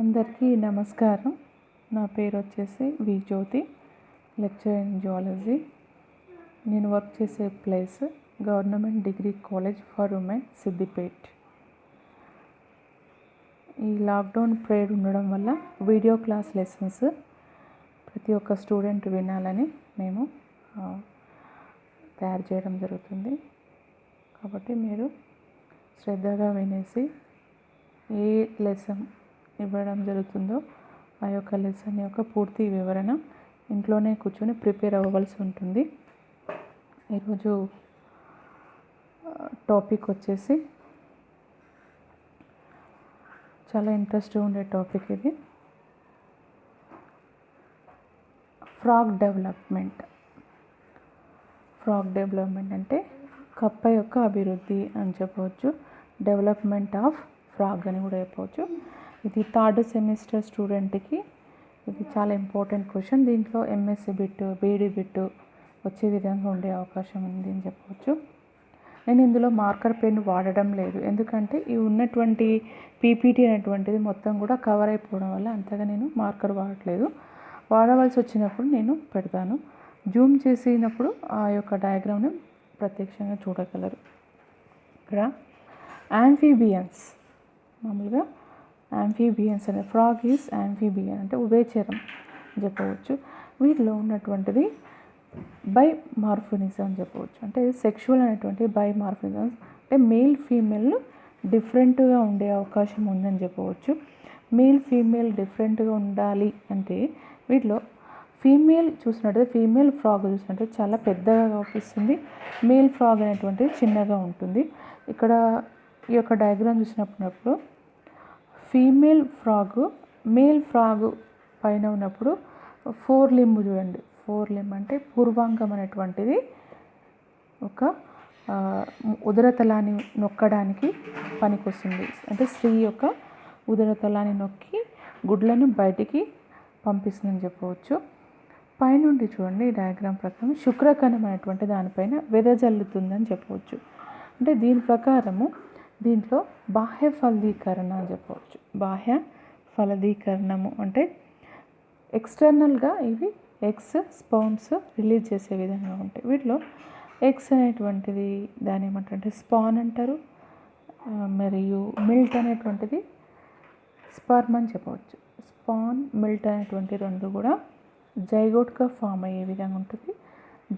అందరికీ నమస్కారం. నా పేరు వచ్చేసి వి జ్యోతి, లెక్చరర్ ఇన్ జువాలజీ. నేను వర్క్ చేసే place government degree college for women Siddipet. ఈ లాక్డౌన్ పీరియడ్ ఉండడం వల్ల వీడియో క్లాస్ లెసన్స్ ప్రతి ఒక్క స్టూడెంట్ వినాలని మేము తయారు చేయడం జరుగుతుంది. కాబట్టి మీరు శ్రద్ధగా వినేసి ఏ లెసన్ ఇవ్వడం జరుగుతుందో ఆ యొక్క లెసన్ యొక్క పూర్తి వివరణ ఇంట్లోనే కూర్చొని ప్రిపేర్ అవ్వవలసి ఉంటుంది. ఈరోజు టాపిక్ వచ్చేసి చాలా ఇంట్రెస్ట్గా ఉండే టాపిక్ ఇది. Frog development. ఫ్రాగ్ డెవలప్మెంట్ అంటే కప్ప యొక్క అభివృద్ధి అని చెప్పవచ్చు. డెవలప్మెంట్ ఆఫ్ ఫ్రాగ్ అని కూడా చెప్పవచ్చు. ఇది థర్డ్ సెమిస్టర్ స్టూడెంట్కి ఇది చాలా ఇంపార్టెంట్ క్వశ్చన్. దీంట్లో ఎంఎస్సి బిట్, బీఈడి బిట్ వచ్చే విధంగా ఉండే అవకాశం ఉంది అని చెప్పవచ్చు. నేను ఇందులో మార్కర్ పెన్ వాడడం లేదు, ఎందుకంటే ఈ ఉన్నటువంటి పీపీటీ అనేటువంటిది మొత్తం కూడా కవర్ అయిపోవడం వల్ల అంతగా నేను మార్కర్ వాడట్లేదు. వాడవలసి వచ్చినప్పుడు నేను పెడతాను. జూమ్ చేసినప్పుడు ఆ యొక్క డయాగ్రామ్ని ప్రత్యక్షంగా చూడగలరు. ఇక్కడ యాంఫీబియన్స్, మామూలుగా యాంఫీబియన్స్ అనే ఫ్రాగ్ ఈజ్ యాంఫీబియన్ అంటే ఉభయచరం చెప్పవచ్చు. వీటిలో ఉన్నటువంటిది బై మార్ఫినిజం అని చెప్పవచ్చు. అంటే సెక్షువల్ అనేటువంటి బై మార్ఫినిజం అంటే మేల్ ఫీమేల్ డిఫరెంట్గా ఉండే అవకాశం ఉందని చెప్పవచ్చు. మేల్ ఫీమేల్ డిఫరెంట్గా ఉండాలి అంటే వీటిలో ఫీమేల్ చూసినట్టయితే ఫీమేల్ ఫ్రాగ్ చూసినట్టయితే చాలా పెద్దగా కనిపిస్తుంది, మేల్ ఫ్రాగ్ అనేటువంటిది చిన్నగా ఉంటుంది. ఇక్కడ ఈ యొక్క డయాగ్రామ్ చూసినప్పుడు ఫీమేల్ ఫ్రాగ్ మేల్ ఫ్రాగ్ పైన ఉన్నప్పుడు ఫోర్ లింబ్ చూడండి. ఫోర్ లింబ్ అంటే పూర్వాంగం అనేటువంటిది ఒక ఉదరతలాన్ని నొక్కడానికి పనికొస్తుంది. అంటే స్త్రీ యొక్క ఉదరతలాన్ని నొక్కి గుడ్లను బయటికి పంపిస్తుందని చెప్పవచ్చు. పైనుండి చూడండి డయాగ్రామ్ ప్రకారం శుక్రకణం అనేటువంటి దానిపైన వెదజల్లుతుందని చెప్పవచ్చు. అంటే దీని ప్రకారము దీంట్లో బాహ్య ఫలదీకరణ అని చెప్పవచ్చు. బాహ్య ఫలదీకరణము అంటే ఎక్స్టర్నల్గా ఇవి ఎగ్స్, స్పర్మ్స్ రిలీజ్ చేసే విధంగా ఉంటాయి. వీటిలో ఎగ్స్ అనేటువంటిది దాని ఏమంటారంటే స్పాన్ అంటారు, మరియు మిల్ట్ అనేటువంటిది స్పర్మ్ అని చెప్పవచ్చు. స్పాన్, మిల్ట్ అనేటువంటి రెండు కూడా జైగోట్గా ఫామ్ అయ్యే విధంగా ఉంటుంది.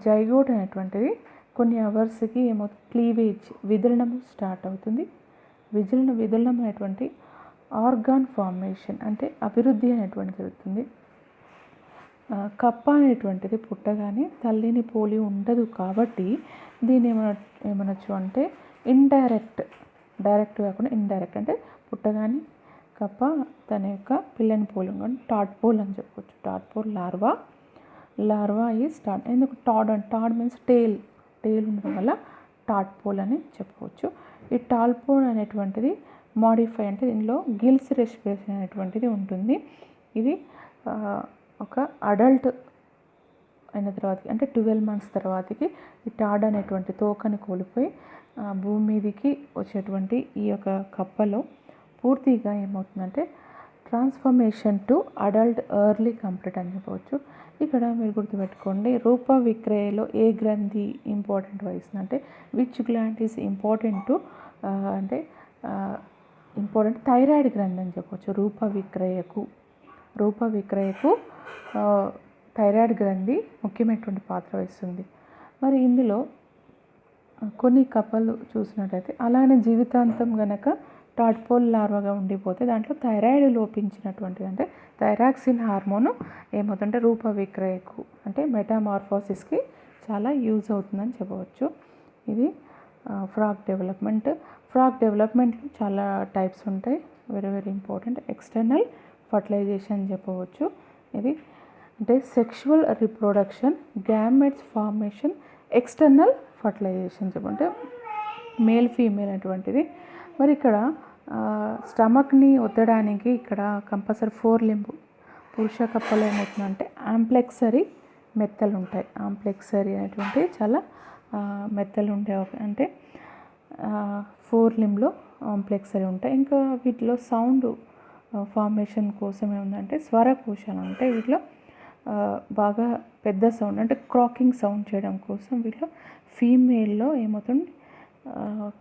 జైగోట్ అనేటువంటిది కొన్ని అవర్స్కి ఏమవుతుంది, క్లీవేజ్ విదలనం స్టార్ట్ అవుతుంది. విదలనం అనేటువంటి ఆర్గాన్ ఫార్మేషన్ అంటే అభివృద్ధి అనేటువంటి జరుగుతుంది. కప్ప అనేటువంటిది పుట్టగానే తల్లిని పోలి ఉండదు కాబట్టి దీన్ని ఏమనొచ్చు అంటే డైరెక్ట్ కాకుండా ఇండైరెక్ట్ అంటే పుట్టగానే కప్ప తన యొక్క పిల్లని పోలి టాడ్పోల్ అని చెప్పవచ్చు. Tadpole larva is టాడ్. ఎందుకు టాడ్ మీన్స్ టేల్ ఉండడం వల్ల టాడ్పోల్ అని చెప్పవచ్చు. ఈ టాడ్పోల్ అనేటువంటిది మాడిఫై అంటే దీనిలో గిల్స్ రెస్పిరేషన్ అనేటువంటిది ఉంటుంది. ఇది ఒక అడల్ట్ అయిన తర్వాత అంటే 12 months తర్వాతకి ఈ టాడ్ అనేటువంటి తోకని కోల్పోయి భూమి మీదకి వచ్చేటువంటి ఈ యొక్క కప్పలో పూర్తిగా ఏమవుతుందంటే transformation to adult early complete అని చెప్పవచ్చు. ఇక్కడ మీరు గుర్తుపెట్టుకోండి, రూప విక్రయలో ఏ గ్రంథి ఇంపార్టెంట్ వహిస్తుంది అంటే which gland is important to అంటే ఇంపార్టెంట్ థైరాయిడ్ గ్రంథి అని చెప్పవచ్చు. రూప విక్రయకు థైరాయిడ్ గ్రంథి ముఖ్యమైనటువంటి పాత్ర వహిస్తుంది. మరి ఇందులో కొన్ని కప్పలు చూసినట్లయితే అలానే జీవితాంతం గనక టాడ్పోల్ లార్వాగా ఉండిపోతే దాంట్లో థైరాయిడ్ లోపించినటువంటిది అంటే థైరాక్సిన్ హార్మోన్ ఏమవుతుందంటే రూప విక్రయకు అంటే మెటామార్ఫోసిస్కి చాలా యూజ్ అవుతుందని చెప్పవచ్చు. ఇది ఫ్రాగ్ డెవలప్మెంట్. ఫ్రాగ్ డెవలప్మెంట్లో చాలా టైప్స్ ఉంటాయి, very very important. External fertilisation చెప్పవచ్చు. ఇది అంటే sexual reproduction, gametes formation, external fertilisation చెప్పంటే మేల్ ఫీమేల్ అటువంటిది. మరి ఇక్కడ స్టమక్ని ఒత్తడానికి ఇక్కడ కంపల్సరీ ఫోర్ లింబ్ పురుష కప్పలో ఏమవుతుందంటే ఆంప్లెక్సరీ మెత్తలు ఉంటాయి. ఆంప్లెక్సరీ అనేటువంటి చాలా మెత్తలు ఉండే అంటే ఫోర్ లింబ్లో ఆంప్లెక్సరీ ఉంటాయి. ఇంకా వీటిలో సౌండ్ ఫార్మేషన్ కోసం ఏముందంటే స్వరకోశాలు అంటే వీటిలో బాగా పెద్ద సౌండ్ అంటే క్రాకింగ్ సౌండ్ చేయడం కోసం వీటిలో ఫీమేల్లో ఏమవుతుంది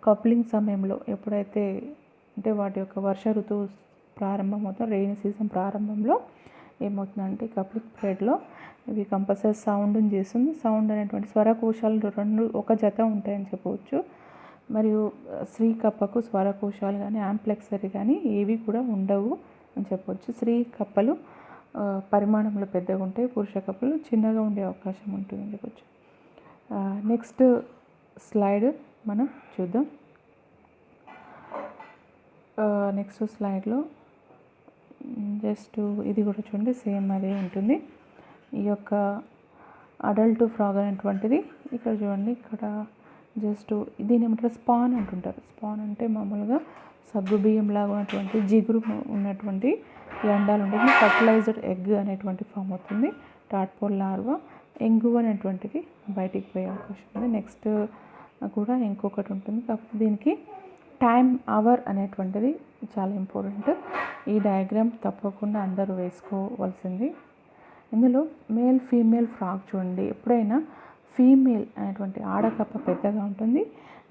కప్లింగ్ సమయంలో ఎప్పుడైతే అంటే వాటి యొక్క వర్ష ఋతువు ప్రారంభం అవుతుంది, రెయినీ సీజన్ ప్రారంభంలో ఏమవుతుందంటే కప్లింగ్ పీరియడ్లో ఇవి కంపల్సరీ సౌండ్ని చేస్తుంది. సౌండ్ అనేటువంటి స్వరకోశాలు రెండు ఒక జత ఉంటాయని చెప్పవచ్చు. మరియు స్త్రీ కప్పకు స్వరకోశాలు కానీ యాంప్లెక్సరీ కానీ ఏవి కూడా ఉండవు అని చెప్పవచ్చు. స్త్రీ కప్పలు పరిమాణంలో పెద్దగా ఉంటాయి, పురుష కప్పలు చిన్నగా ఉండే అవకాశం ఉంటుంది అని చెప్పవచ్చు. నెక్స్ట్ స్లైడ్ మనం చూద్దాం. నెక్స్ట్ స్లైడ్లో జస్ట్ ఇది కూడా చూడండి, సేమ్ అదే ఉంటుంది. ఈ యొక్క అడల్ట్ ఫ్రాగ్ అనేటువంటిది ఇక్కడ చూడండి, ఇక్కడ జస్ట్ దీని ఏమంటారు స్పాన్ అంటుంటారు. స్పాన్ అంటే మామూలుగా సగ్గు బియ్యం లాగా ఉన్నటువంటి జిగురు ఉన్నటువంటి అండాలు ఉంటుంది. ఫర్టిలైజ్డ్ ఎగ్ అనేటువంటి ఫామ్ అవుతుంది. టాడ్పోల్ లార్వా ఎంగు అనేటువంటిది బయటికి పోయే అవకాశం ఉంది. నెక్స్ట్ కూడా ఇంకొకటి ఉంటుంది, కాకపోతే దీనికి టైం అవర్ అనేటువంటిది చాలా ఇంపార్టెంట్. ఈ డయాగ్రామ్ తప్పకుండా అందరూ వేసుకోవాల్సింది. ఇందులో మేల్ ఫీమేల్ ఫ్రాగ్ చూడండి, ఎప్పుడైనా ఫీమేల్ అనేటువంటి ఆడకప్ప పెద్దగా ఉంటుంది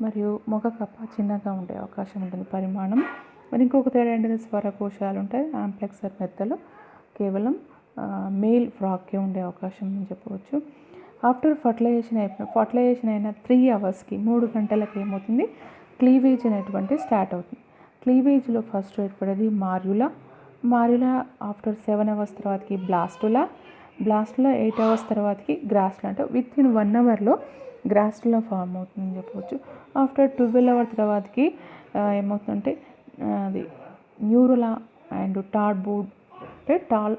మరియు మగ కప్ప చిన్నగా ఉండే అవకాశం ఉంటుంది పరిమాణం. మరి ఇంకొక తేడా ఏంటంటే స్వరకోశాలు ఉంటాయి. యాంప్లెక్సర్ మెత్తలు కేవలం మేల్ ఫ్రాగ్కే ఉండే అవకాశం అని చెప్పవచ్చు. ఆఫ్టర్ ఫర్టిలైజేషన్ అయిన 3 అవర్స్కి 3 గంటలకు ఏమవుతుంది క్లీవేజ్ అనేటువంటి స్టార్ట్ అవుతుంది. క్లీవేజ్లో ఫస్ట్ ఏర్పడేది మార్యులా ఆఫ్టర్ 7 అవర్స్ తర్వాతకి బ్లాస్టులా 8 అవర్స్ తర్వాతకి గ్రాస్టులా. అంటే విత్ ఇన్ 1 అవర్లో గ్రాస్టులా ఫామ్ అవుతుందని చెప్పవచ్చు. ఆఫ్టర్ 12 అవర్స్ తర్వాతకి ఏమవుతుందంటే అది న్యూరులా అండ్ టాడ్ బూడ్ అంటే టాల్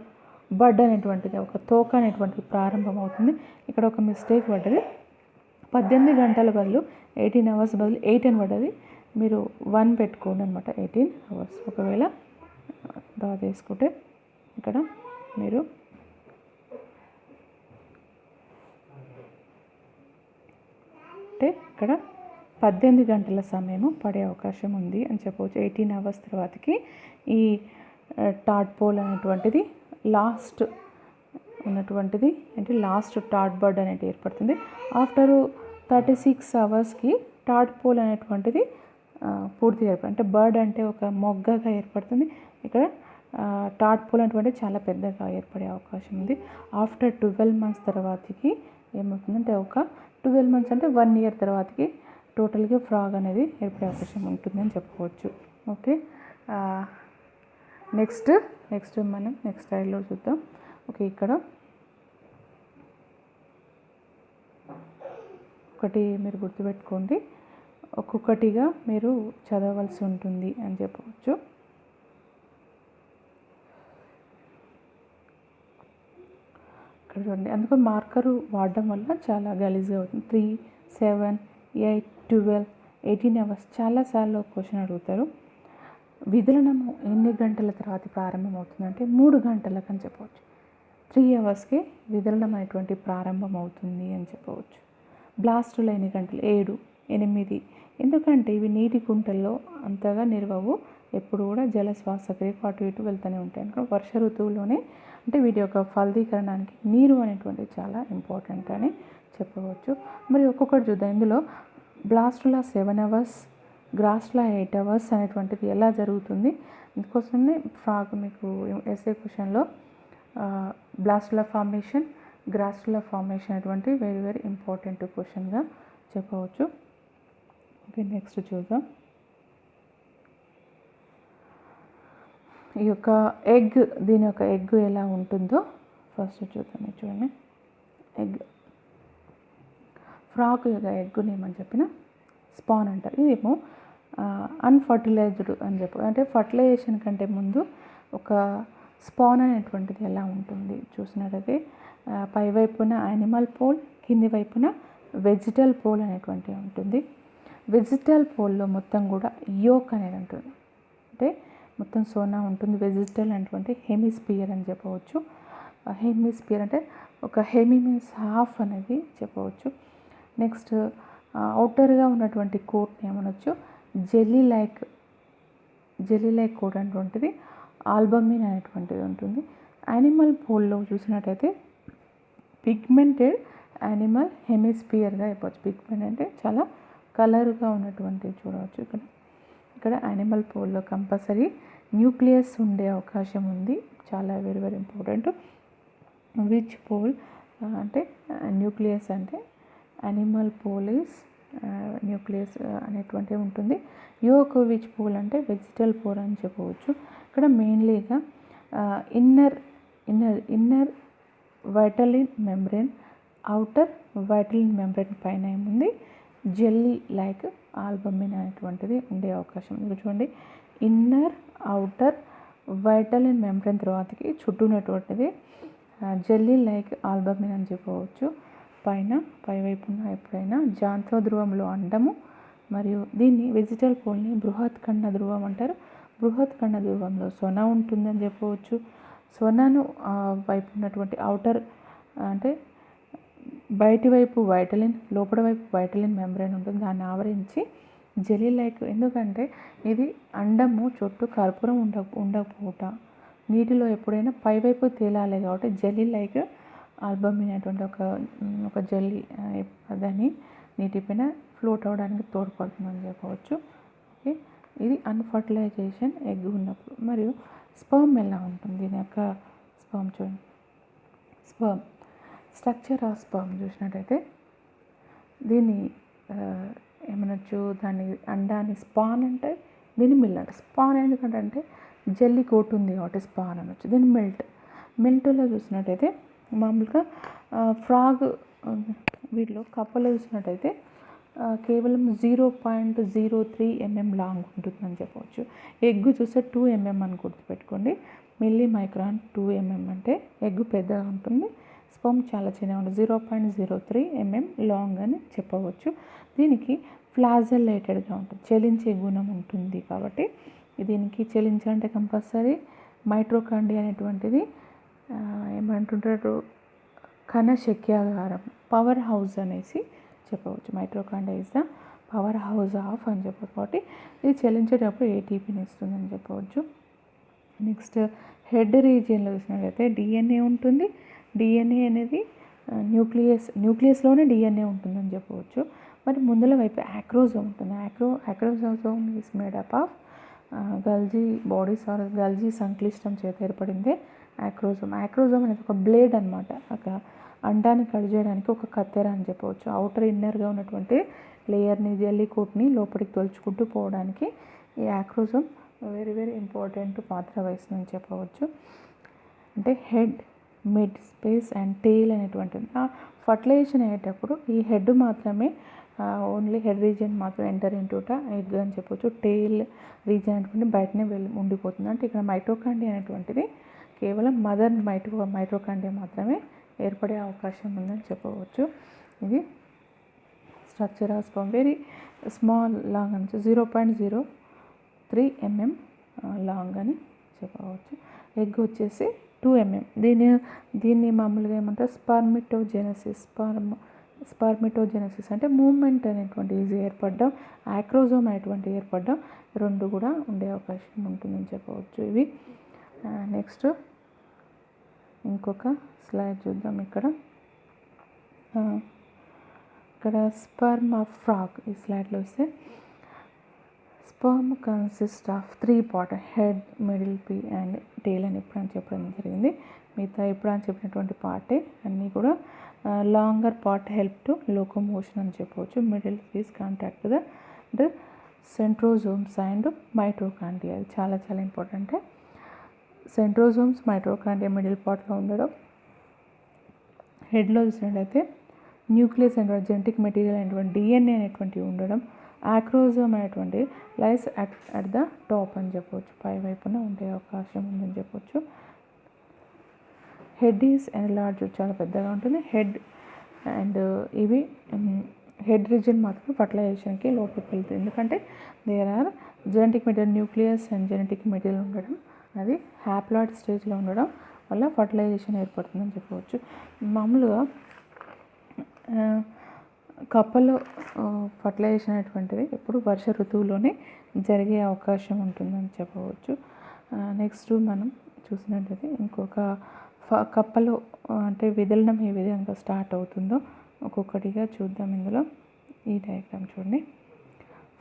బడ్ అనేటువంటిది ఒక తోక అనేటువంటిది ప్రారంభం అవుతుంది. ఇక్కడ ఒక మిస్టేక్ పడ్డది, 18 గంటల బదులు 18 అవర్స్ బదులు 8 అని పడ్డది. మీరు 1 పెట్టుకోండి అనమాట, 18 అవర్స్. ఒకవేళ డ్రా చేసుకుంటే ఇక్కడ మీరు అంటే ఇక్కడ 18 గంటల సమయము పడే అవకాశం ఉంది అని చెప్పవచ్చు. 18 అవర్స్ తర్వాతకి ఈ టాడ్పోల్ అనేటువంటిది లాస్ట్ ఉన్నటువంటిది అంటే లాస్ట్ టాడ్ బర్డ్ అనేది ఏర్పడుతుంది. ఆఫ్టర్ 36 అవర్స్కి టాడ్పోల్ అనేటువంటిది పూర్తిగా ఏర్పడుతుంది. అంటే బర్డ్ అంటే ఒక మొగ్గగా ఏర్పడుతుంది. ఇక్కడ టాడ్పోల్ అనేటువంటిది చాలా పెద్దగా ఏర్పడే అవకాశం ఉంది. ఆఫ్టర్ 12 మంత్స్ తర్వాతకి ఏమవుతుందంటే ఒక 12 మంత్స్ అంటే 1 ఇయర్ తర్వాతకి టోటల్గా ఫ్రాగ్ అనేది ఏర్పడే అవకాశం ఉంటుందని చెప్పుకోవచ్చు. ఓకే, నెక్స్ట్ మనం నెక్స్ట్ స్లైడ్లో చూద్దాం. ఓకే, ఇక్కడ ఒకటి మీరు గుర్తుపెట్టుకోండి, ఒక్కొక్కటిగా మీరు చదవవలసి ఉంటుంది అని చెప్పవచ్చు. ఇక్కడ చూడండి, అందుకు మార్కరు వాడడం వల్ల చాలా గలీజ్గా అవుతుంది. 3, 7, 8, 12, 18 అవర్స్ చాలాసార్లు క్వశ్చన్ అడుగుతారు. విదలనము ఎన్ని గంటల తర్వాత ప్రారంభం అవుతుందంటే 3 గంటలకు అని చెప్పవచ్చు. 3 అవర్స్కి విదలనం అనేటువంటి ప్రారంభం అవుతుంది అని చెప్పవచ్చు. బ్లాస్టులు ఎన్ని గంటలు? 7, 8. ఎందుకంటే ఇవి నీటి కుంటల్లో అంతగా నిల్వవు, ఎప్పుడు కూడా జల శ్వాసక్రియకు అటు ఇటు వెళ్తూనే ఉంటాయి. ఎందుకంటే వర్ష ఋతువులోనే అంటే వీటి యొక్క ఫలదీకరణానికి నీరు అనేటువంటిది చాలా ఇంపార్టెంట్ అని చెప్పవచ్చు. మరి ఒక్కొక్కటి చూద్దాం. ఇందులో బ్లాస్టులా 7 అవర్స్, గ్రాస్టులా 8 అవర్స్ అనేటువంటిది ఎలా జరుగుతుంది? అందుకోసమే ఫ్రాగ్ మీకు ఎస్ఏ క్వశ్చన్లో బ్లాస్టులా ఫార్మేషన్, గ్రాస్టులా ఫార్మేషన్ అటువంటి వెరీ వెరీ ఇంపార్టెంట్ క్వశ్చన్గా చెప్పవచ్చు. ఓకే, నెక్స్ట్ చూద్దాం. ఈ యొక్క దీని యొక్క ఎగ్ ఎలా ఉంటుందో ఫస్ట్ చూద్దాం. చూడండి, ఎగ్ ఫ్రాగ్ యొక్క ఎగ్గుని ఏమని చెప్పిన స్పాన్ అంటారు. ఇదేమో అన్ఫర్టిలైజ్డ్ అని చెప్పు, అంటే ఫర్టిలైజేషన్ కంటే ముందు ఒక స్పాన్ అనేటువంటిది ఎలా ఉంటుంది చూసినట్టయితే పైవైపున యానిమల్ పోల్, కింది వైపున వెజిటల్ పోల్ అనేటువంటిది ఉంటుంది. వెజిటల్ పోల్లో మొత్తం కూడా యోక్ అనేది ఉంటుంది, అంటే మొత్తం సోనా ఉంటుంది. వెజిటల్ అనేటువంటి హెమిస్పియర్ అని చెప్పవచ్చు. హెమిస్పియర్ అంటే ఒక హెమి మీన్స్ హాఫ్ అనేది చెప్పవచ్చు. నెక్స్ట్ అవుటర్గా ఉన్నటువంటి కోట్ని ఏమనొచ్చు జెల్లీ లైక్ కోట్ అనేటువంటిది. ఆల్బమిన్ అనేటువంటిది ఉంటుంది. యానిమల్ పోల్లో చూసినట్టయితే పిగ్మెంటెడ్ యానిమల్ హెమిస్పియర్గా అయిపోవచ్చు. పిగ్మెంట్ అంటే చాలా కలర్గా ఉన్నటువంటిది చూడవచ్చు. ఇక్కడ యానిమల్ పోల్లో కంపల్సరీ న్యూక్లియస్ ఉండే అవకాశం ఉంది. చాలా very very important. Which pole అంటే న్యూక్లియస్ అంటే యానిమల్ పోలీస్ న్యూక్లియస్ అనేటువంటిది ఉంటుంది. యోక్ విచ్ పోల్ అంటే వెజిటల్ పోల్ అని చెప్పవచ్చు. ఇక్కడ మెయిన్లీగా inner vitelline membrane, outer vitelline membrane పైన ఏముంది జెల్లీ లైక్ ఆల్బమిన్ అనేటువంటిది ఉండే అవకాశం ఉంది. చూడండి, ఇన్నర్ అవుటర్ వైటలిన్ మెంబ్రెన్ తర్వాతకి చుట్టూ ఉన్నటువంటిది జెల్లీ లైక్ ఆల్బమిన్ అని చెప్పవచ్చు. పైవైపున ఎప్పుడైనా జాంతో ధ్రువంలో అండము మరియు దీన్ని వెజిటల్ పోల్ని బృహత్ ఖండ ధ్రువం అంటారు. బృహత్ ఖండ ధ్రువంలో సొన ఉంటుందని చెప్పవచ్చు. సొనను వైపు ఉన్నటువంటి అవుటర్ అంటే బయటి వైపు వైటలిన్, లోపల వైపు వైటలిన్ మెంబ్రెన్ ఉంటుంది. దాన్ని ఆవరించి జెల్లీ లైక్, ఎందుకంటే ఇది అండము చుట్టూ కర్పూరం ఉండకపోవట, నీటిలో ఎప్పుడైనా పైవైపు తేలాలి కాబట్టి జెల్లీ లైక్ ఆల్బమిన్ అనేటువంటి ఒక జెల్లీ దాన్ని నీటిపైన ఫ్లోట్ అవ్వడానికి తోడ్పడుతుందని చెప్పవచ్చు. ఓకే, ఇది అన్ఫర్టిలైజేషన్ ఎగ్ ఉన్నప్పుడు. మరియు స్పర్మ్ ఎలా ఉంటుంది, దీని యొక్క స్పర్మ్ చూడండి. స్పర్మ్ స్ట్రక్చర్ ఆఫ్ స్పర్మ్ చూసినట్టయితే దీన్ని ఏమనొచ్చు, దాన్ని అండాన్ని స్పాన్ అంటే దీన్ని మిల్ అంటే స్పాన్ ఎందుకంటే జెల్లీ కోట్ ఉంది కాబట్టి స్పాన్ అనొచ్చు. దీన్ని మిల్ట్లో చూసినట్టయితే మామూలుగా ఫ్రాగ్ వీటిలో కప్పలో చూసినట్టయితే కేవలం 0.03 mm లాంగ్ ఉంటుందని చెప్పవచ్చు. ఎగ్గు చూస్తే 2 mm అని గుర్తుపెట్టుకోండి. మిల్లీ మైక్రాన్ 2 mm అంటే ఎగ్గు పెద్దగా ఉంటుంది, స్పర్మ్ చాలా చిన్నగా ఉంటుంది. 0.03 mm లాంగ్ అని చెప్పవచ్చు. దీనికి ఫ్లాజెల్లేటెడ్గా ఉంటుంది, చెలించే గుణం ఉంటుంది. కాబట్టి దీనికి చెలించాలంటే కంపల్సరీ మైట్రోకాండ్రియా అనేటువంటిది ఏమంటుంటారు కణశక్యాగారం, పవర్ హౌస్ అనేసి చెప్పవచ్చు. Mitochondria is the power house of అని చెప్పవచ్చు. కాబట్టి ఇది చెల్లించేటప్పుడు ఏటీపీని ఇస్తుందని చెప్పవచ్చు. నెక్స్ట్ హెడ్ రీజియన్లో చూసినట్లయితే డిఎన్ఏ ఉంటుంది. డిఎన్ఏ అనేది న్యూక్లియస్లోనే డిఎన్ఏ ఉంటుందని చెప్పవచ్చు. మరి ముందుల వైపు యాక్రోజోమ్ ఉంటుంది. Acrosome is made up of golgi bodies or golgi సంక్లిష్టం చేత ఏర్పడిందే యాక్రోజోమ్. యాక్రోజోమ్ అనేది ఒక బ్లేడ్ అనమాట, ఒక అండాన్ని కట్ చేయడానికి ఒక కత్తెర అని చెప్పవచ్చు. అవుటర్ ఇన్నర్గా ఉన్నటువంటి లేయర్ని, జెల్లీ కోట్ని లోపలికి తోల్చుకుంటూ పోవడానికి ఈ యాక్రోజోమ్ వెరీ వెరీ ఇంపార్టెంట్ పాత్ర వహిస్తుందని చెప్పవచ్చు. అంటే head, mid, space and tail అనేటువంటిది. ఫర్టిలైజేషన్ అయ్యేటప్పుడు ఈ హెడ్ మాత్రమే ఓన్లీ హెడ్ రీజియన్ మాత్రం ఎంటర్ ఇంటూట ఎగ్ అని చెప్పవచ్చు. టెయిల్ రీజియన్ అనేటువంటి బయటనే ఉండిపోతుంది. అంటే ఇక్కడ మైటోకాండ్రియా అనేటువంటిది కేవలం మదర్ మైటోకాండ్రియా మాత్రమే ఏర్పడే అవకాశం ఉందని చెప్పవచ్చు. ఇది structure of sperm very small long అని 0.03 mm లాంగ్ అని చెప్పవచ్చు. ఎగ్ వచ్చేసి 2 mm. దీన్ని మామూలుగా ఏమంటారు స్పర్మిటోజెనసిస్ అంటే మూమెంట్ అనేటువంటి ఈజీ ఏర్పడడం, యాక్రోజోమ్ అనేటువంటి ఏర్పడడం రెండు కూడా ఉండే అవకాశం ఉంటుందని చెప్పవచ్చు. ఇవి నెక్స్ట్ ఇంకొక స్లైడ్ చూద్దాం. ఇక్కడ స్పర్మ్ ఆఫ్ ఫ్రాగ్ ఈ స్లైడ్లో వస్తే sperm consist of 3 part, head, middle P and tail అని ఎప్పుడని చెప్పడం జరిగింది. మిగతా ఎప్పుడని చెప్పినటువంటి పార్టే అన్నీ కూడా longer part help to locomotion అని చెప్పవచ్చు. Middle piece contact the centrosomes and mitochondria. అది చాలా చాలా ఇంపార్టెంట్. సెంట్రోజోమ్స్, మైటోకాండ్రియా మిడిల్ పార్ట్లో ఉండడం. హెడ్లో చూసినట్లయితే న్యూక్లియస్ అనేటువంటి జెనెటిక్ మెటీరియల్ అనేటువంటి డిఎన్ఏ అనేటువంటివి ఉండడం. యాక్రోజోమ్ అనేటువంటి లైస్ అట్ ద టాప్ అని చెప్పవచ్చు, పై వైపున ఉండే అవకాశం ఉందని చెప్పవచ్చు. హెడ్ ఈజ్ ఎన్లార్జ్, చాలా పెద్దగా ఉంటుంది హెడ్. అండ్ ఇవి హెడ్ రీజియన్ మాత్రం ఫర్టిలైజేషన్కి లోపలికి వెళ్తుంది, ఎందుకంటే there are genetic material, nucleus and genetic material ఉండడం, అది హ్యాప్లాయిడ్ స్టేజ్లో ఉండడం వల్ల ఫర్టిలైజేషన్ ఏర్పడుతుందని చెప్పవచ్చు. మామూలుగా కప్పలో ఫర్టిలైజేషన్ అనేటువంటిది ఎప్పుడు వర్ష ఋతువులోనే జరిగే అవకాశం ఉంటుందని చెప్పవచ్చు. నెక్స్ట్ మనం చూసినట్టయితే ఇంకొక కప్పలో అంటే విదలనం ఏ విధంగా స్టార్ట్ అవుతుందో ఒక్కొక్కటిగా చూద్దాం. ఇందులో ఈ డయాగ్రామ్ చూడండి.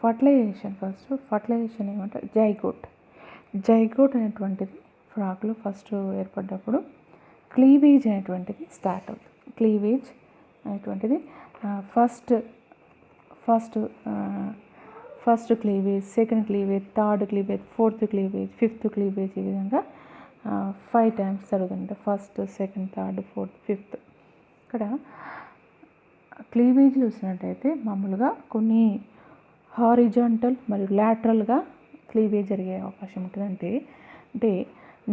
ఫర్టిలైజేషన్, ఫస్ట్ ఫర్టిలైజేషన్ ఏమంటారు, జైగోట్ అనేటువంటిది ఫ్రాగ్లో ఫస్ట్ ఏర్పడ్డప్పుడు క్లీవేజ్ అనేటువంటిది స్టార్ట్ అవుతుంది. క్లీవేజ్ అనేటువంటిది first cleavage, second cleavage, third cleavage, fourth cleavage, fifth cleavage, ఈ విధంగా 5 టైమ్స్ జరుగుతుంది. First, second, third, fourth, fifth. ఇక్కడ క్లీవేజ్ చూసినట్టయితే మామూలుగా కొన్ని హారిజాంటల్ మరియు లాటరల్గా క్లీవేజ్ జరిగే అవకాశం ఉంటుంది. అంటే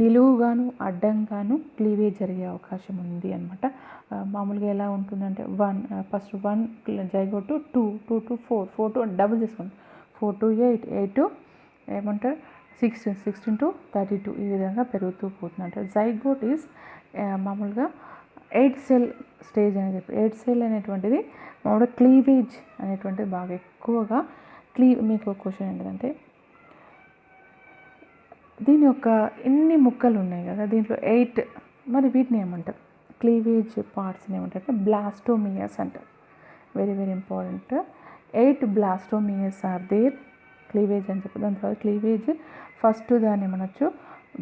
నిలువుగాను అడ్డంగాను క్లీవేజ్ జరిగే అవకాశం ఉంది అనమాట. మామూలుగా ఎలా ఉంటుందంటే first 1 zygote, 2 to 4 to double చేసుకోండి, 4 to 8, 8 to ఏమంటారు 16 to 32, ఈ విధంగా పెరుగుతూ పోతుంది. అంటే జైగోట్ ఈజ్ మామూలుగా 8 సెల్ స్టేజ్ అనేది. 8 సెల్ అనేటువంటిది మామూలుగా క్లీవేజ్ అనేటువంటిది బాగా ఎక్కువగా మీకు ఒక క్వశ్చన్ ఏంటంటే దీని యొక్క ఎన్ని ముక్కలు ఉన్నాయి కదా, దీంట్లో 8, మరి వీటిని ఏమంటారు, క్లీవేజ్ పార్ట్స్ని ఏమంటారు, బ్లాస్టోమియాస్ అంటారు. Very very important. 8 blastomeres are there, cleavage అని చెప్పి. దాని తర్వాత క్లీవేజ్ ఫస్ట్ దాన్ని ఏమనొచ్చు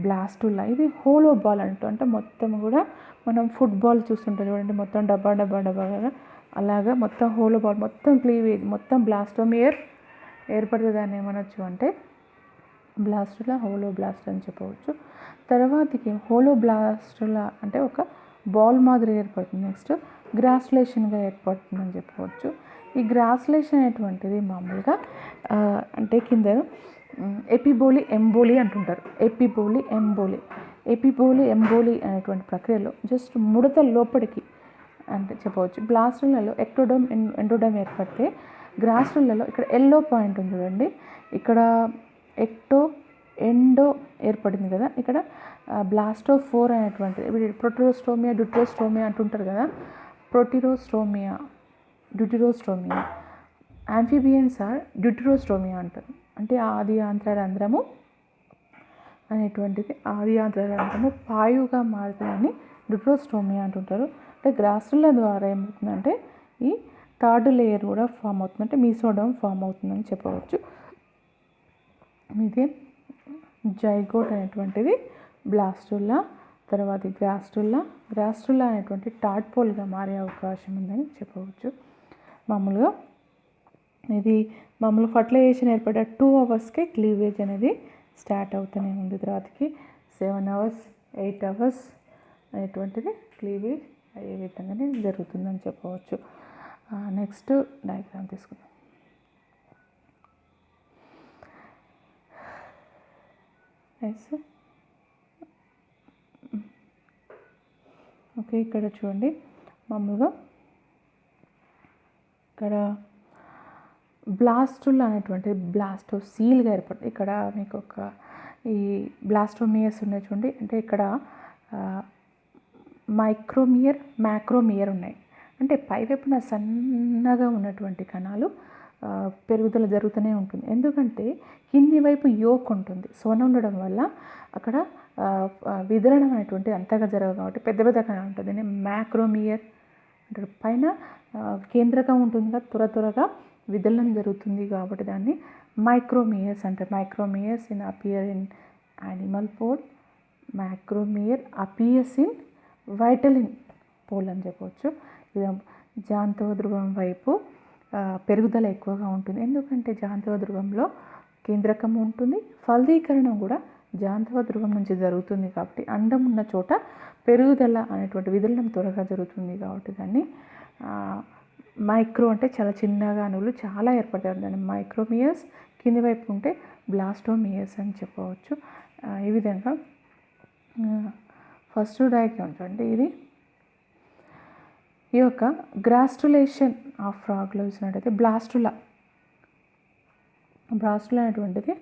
బ్లాస్టులా. ఇది హోలో బాల్ అంటూ, అంటే మొత్తం కూడా మనం ఫుట్బాల్ చూస్తుంటాం చూడండి, మొత్తం డబ్బాగా అలాగా మొత్తం హోలో బాల్, మొత్తం క్లీవేజ్, మొత్తం బ్లాస్టోమియర్ ఏర్పడితే దాన్ని ఏమనొచ్చు అంటే బ్లాస్టులా, హోలో బ్లాస్ట్ అని చెప్పవచ్చు. తర్వాతకి హోలో బ్లాస్టులా అంటే ఒక బాల్ మాదిరి ఏర్పడుతుంది. నెక్స్ట్ గ్రాస్యులేషన్గా ఏర్పడుతుందని చెప్పవచ్చు. ఈ గ్రాస్యులేషన్ అనేటువంటిది మామూలుగా అంటే కింద ఎపిబోలి ఎంబోలి అంటుంటారు. ఎపిబోలి ఎంబోలి అనేటువంటి ప్రక్రియలో జస్ట్ ముడత లోపలికి అంటే చెప్పవచ్చు. బ్లాస్టులలో ఎక్టోడమ్, ఎండోడమ్ ఏర్పడితే గ్రాస్టులలో ఇక్కడ ఎల్లో పాయింట్ ఉంది చూడండి, ఇక్కడ ఎండో ఏర్పడింది కదా, ఇక్కడ బ్లాస్టోఫోర్ అనేటువంటిది. ప్రొటిరోస్టోమియా, డ్యూటెరోస్టోమియా అంటుంటారు కదా, డ్యూటెరోస్టోమియా, యాంఫీబియన్స్ ఆర్ డ్యూటెరోస్టోమియా అంటారు. అంటే ఆది ఆంత్రరంధ్రము అనేటువంటిది, పాయుగా మారుతుందని డ్యూటెరోస్టోమియా అంటుంటారు. అంటే గ్రాస్టుల ద్వారా ఏమవుతుందంటే ఈ థర్డ్ లేయర్ కూడా ఫామ్ అవుతుంది, అంటే మీసోడమ్ ఫామ్ అవుతుందని చెప్పవచ్చు. ఇది జైగోట్ అనేటువంటిది బ్లాస్టులా, తర్వాత గ్రాస్టులా అనేటువంటి టాడ్పోల్గా మారే అవకాశం ఉందని చెప్పవచ్చు. మామూలుగా ఫర్టిలైజేషన్ ఏర్పడ్డ 2 అవర్స్కే క్లీవేజ్ అనేది స్టార్ట్ అవుతూనే ఉంది. తర్వాతకి 7 hours, 8 hours అనేటువంటిది క్లీవేజ్ అయ్యే విధంగానే జరుగుతుందని చెప్పవచ్చు. నెక్స్ట్ డయాగ్రామ్ తీసుకుందాం. ఓకే, ఇక్కడ చూడండి మామూలుగా ఇక్కడ బ్లాస్టుల్ అనేటువంటిది బ్లాస్టోసీల్గా ఏర్పడుతుంది. ఇక్కడ మీకు ఒక ఈ బ్లాస్టోమియర్స్ ఉన్నాయి చూడండి, అంటే ఇక్కడ మైక్రోమియర్, మ్యాక్రోమియర్ ఉన్నాయి. అంటే పైవైపున సన్నగా ఉన్నటువంటి కణాలు పెరుగుదల జరుగుతూనే ఉంటుంది. ఎందుకంటే కింది వైపు యోక్ ఉంటుంది, సొన ఉండడం వల్ల అక్కడ విదలనం అనేటువంటిది అంతగా జరగదు కాబట్టి పెద్ద పెద్ద కణాలు ఉంటుంది. దీన్ని మ్యాక్రోమియర్ అంటారు. పైన కేంద్రకం ఉంటుంది కదా, త్వరగా విదలనం జరుగుతుంది కాబట్టి దాన్ని మైక్రోమియర్స్ అంటారు. Micromeres appear in animal pole, macromere appears in vitelline pole అని చెప్పవచ్చు. ఇది జాంతవ ధ్రువం వైపు పెరుగుదల ఎక్కువగా ఉంటుంది. ఎందుకంటే జాంతవ ధ్రువంలో కేంద్రకం ఉంటుంది, ఫలదీకరణం కూడా జాంతవ ధ్రువం నుంచి జరుగుతుంది కాబట్టి అండం ఉన్న చోట పెరుగుదల అనేటువంటి విదలనం త్వరగా జరుగుతుంది కాబట్టి దాన్ని మైక్రో అంటే చాలా చిన్నగా అణువులు చాలా ఏర్పడతాయి, దాన్ని మైక్రోమియర్స్. కింది వైపు ఉంటే బ్లాస్టోమియర్స్ అని చెప్పవచ్చు. ఈ విధంగా ఫస్ట్ డయాగ్రామ్ చూడండి, ఇది ఈ యొక్క గ్రాస్టులేషన్ ఆఫ్ ఫ్రాగ్లో చూసినట్టయితే బ్లాస్టులా అనేటువంటిది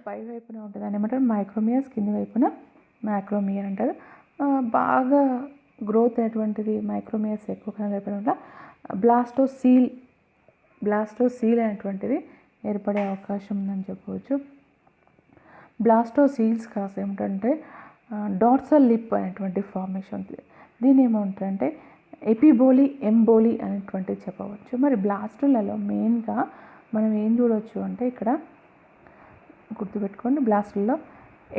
పై వైపున ఉంటుంది, దాన్ని ఏమంటారు మైక్రోమియర్స్, కింది వైపున మ్యాక్రోమియర్ అంటారు. బాగా గ్రోత్ అనేటువంటిది మైక్రోమియర్స్ ఎక్కువ కాలం ఏర్పడడం బ్లాస్టోసీల్ అనేటువంటిది ఏర్పడే అవకాశం ఉందని చెప్పవచ్చు. బ్లాస్టోసీల్స్ కాస్త ఏమిటంటే డార్సల్ లిప్ అనేటువంటి ఫార్మేషన్ ఉంది. దీని ఏమంటారంటే ఎపిబోలి ఎంబోలి అనేటువంటి చెప్పవచ్చు. మరి బ్లాస్టులలో మెయిన్గా మనం ఏం చూడవచ్చు అంటే ఇక్కడ గుర్తుపెట్టుకోండి, బ్లాస్టుల్లో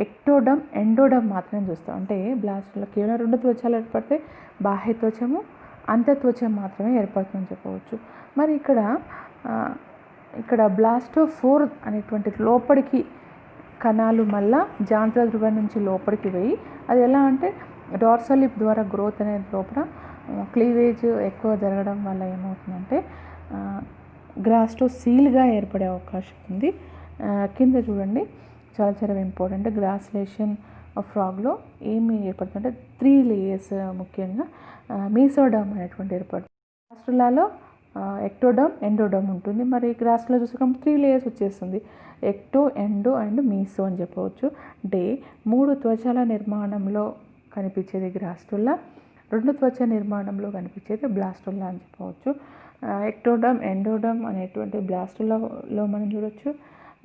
ఎక్టోడమ్ ఎండోడమ్ మాత్రమే చూస్తాం. అంటే బ్లాస్టుల్లో కేవలం 2 త్వచాలు ఏర్పడితే బాహ్య త్వచము అంతఃత్వచం మాత్రమే ఏర్పడుతుందని చెప్పవచ్చు. మరి ఇక్కడ బ్లాస్టోఫోర్ అనేటువంటి లోపలికి కణాలు మళ్ళా జాంత్ర ధ్రువం నుంచి లోపలికి పోయి అది ఎలా అంటే డార్సల్ లిప్ ద్వారా గ్రోత్ అనేది లోపల క్లీవేజ్ ఎక్కువ జరగడం వల్ల ఏమవుతుందంటే గ్రాస్టోసీల్గా ఏర్పడే అవకాశం ఉంది. కింద చూడండి, చాలా చాలా ఇంపార్టెంట్. గ్రాస్లేషన్ ఆఫ్ ఫ్రాగ్లో ఏమి ఏర్పడుతుందంటే 3 లేయర్స్ ముఖ్యంగా మీసోడమ్ అనేటువంటి ఏర్పడుతుంది. గ్రాస్టులాలో ఎక్టోడమ్ ఎండోడమ్ ఉంటుంది. మరి గ్రాస్లో చూసుకుంటే 3 లేయర్స్ వచ్చేస్తుంది, ఎక్టో ఎండో అండ్ మీసో అని చెప్పవచ్చు. అంటే 3 త్వచాల నిర్మాణంలో కనిపించేది గ్రాస్టుల్లా, 2 త్వచ నిర్మాణంలో కనిపించేది బ్లాస్టుల్లా అని చెప్పవచ్చు. ఎక్టోడమ్ ఎండోడమ్ అనేటువంటి బ్లాస్టులలో మనం చూడవచ్చు.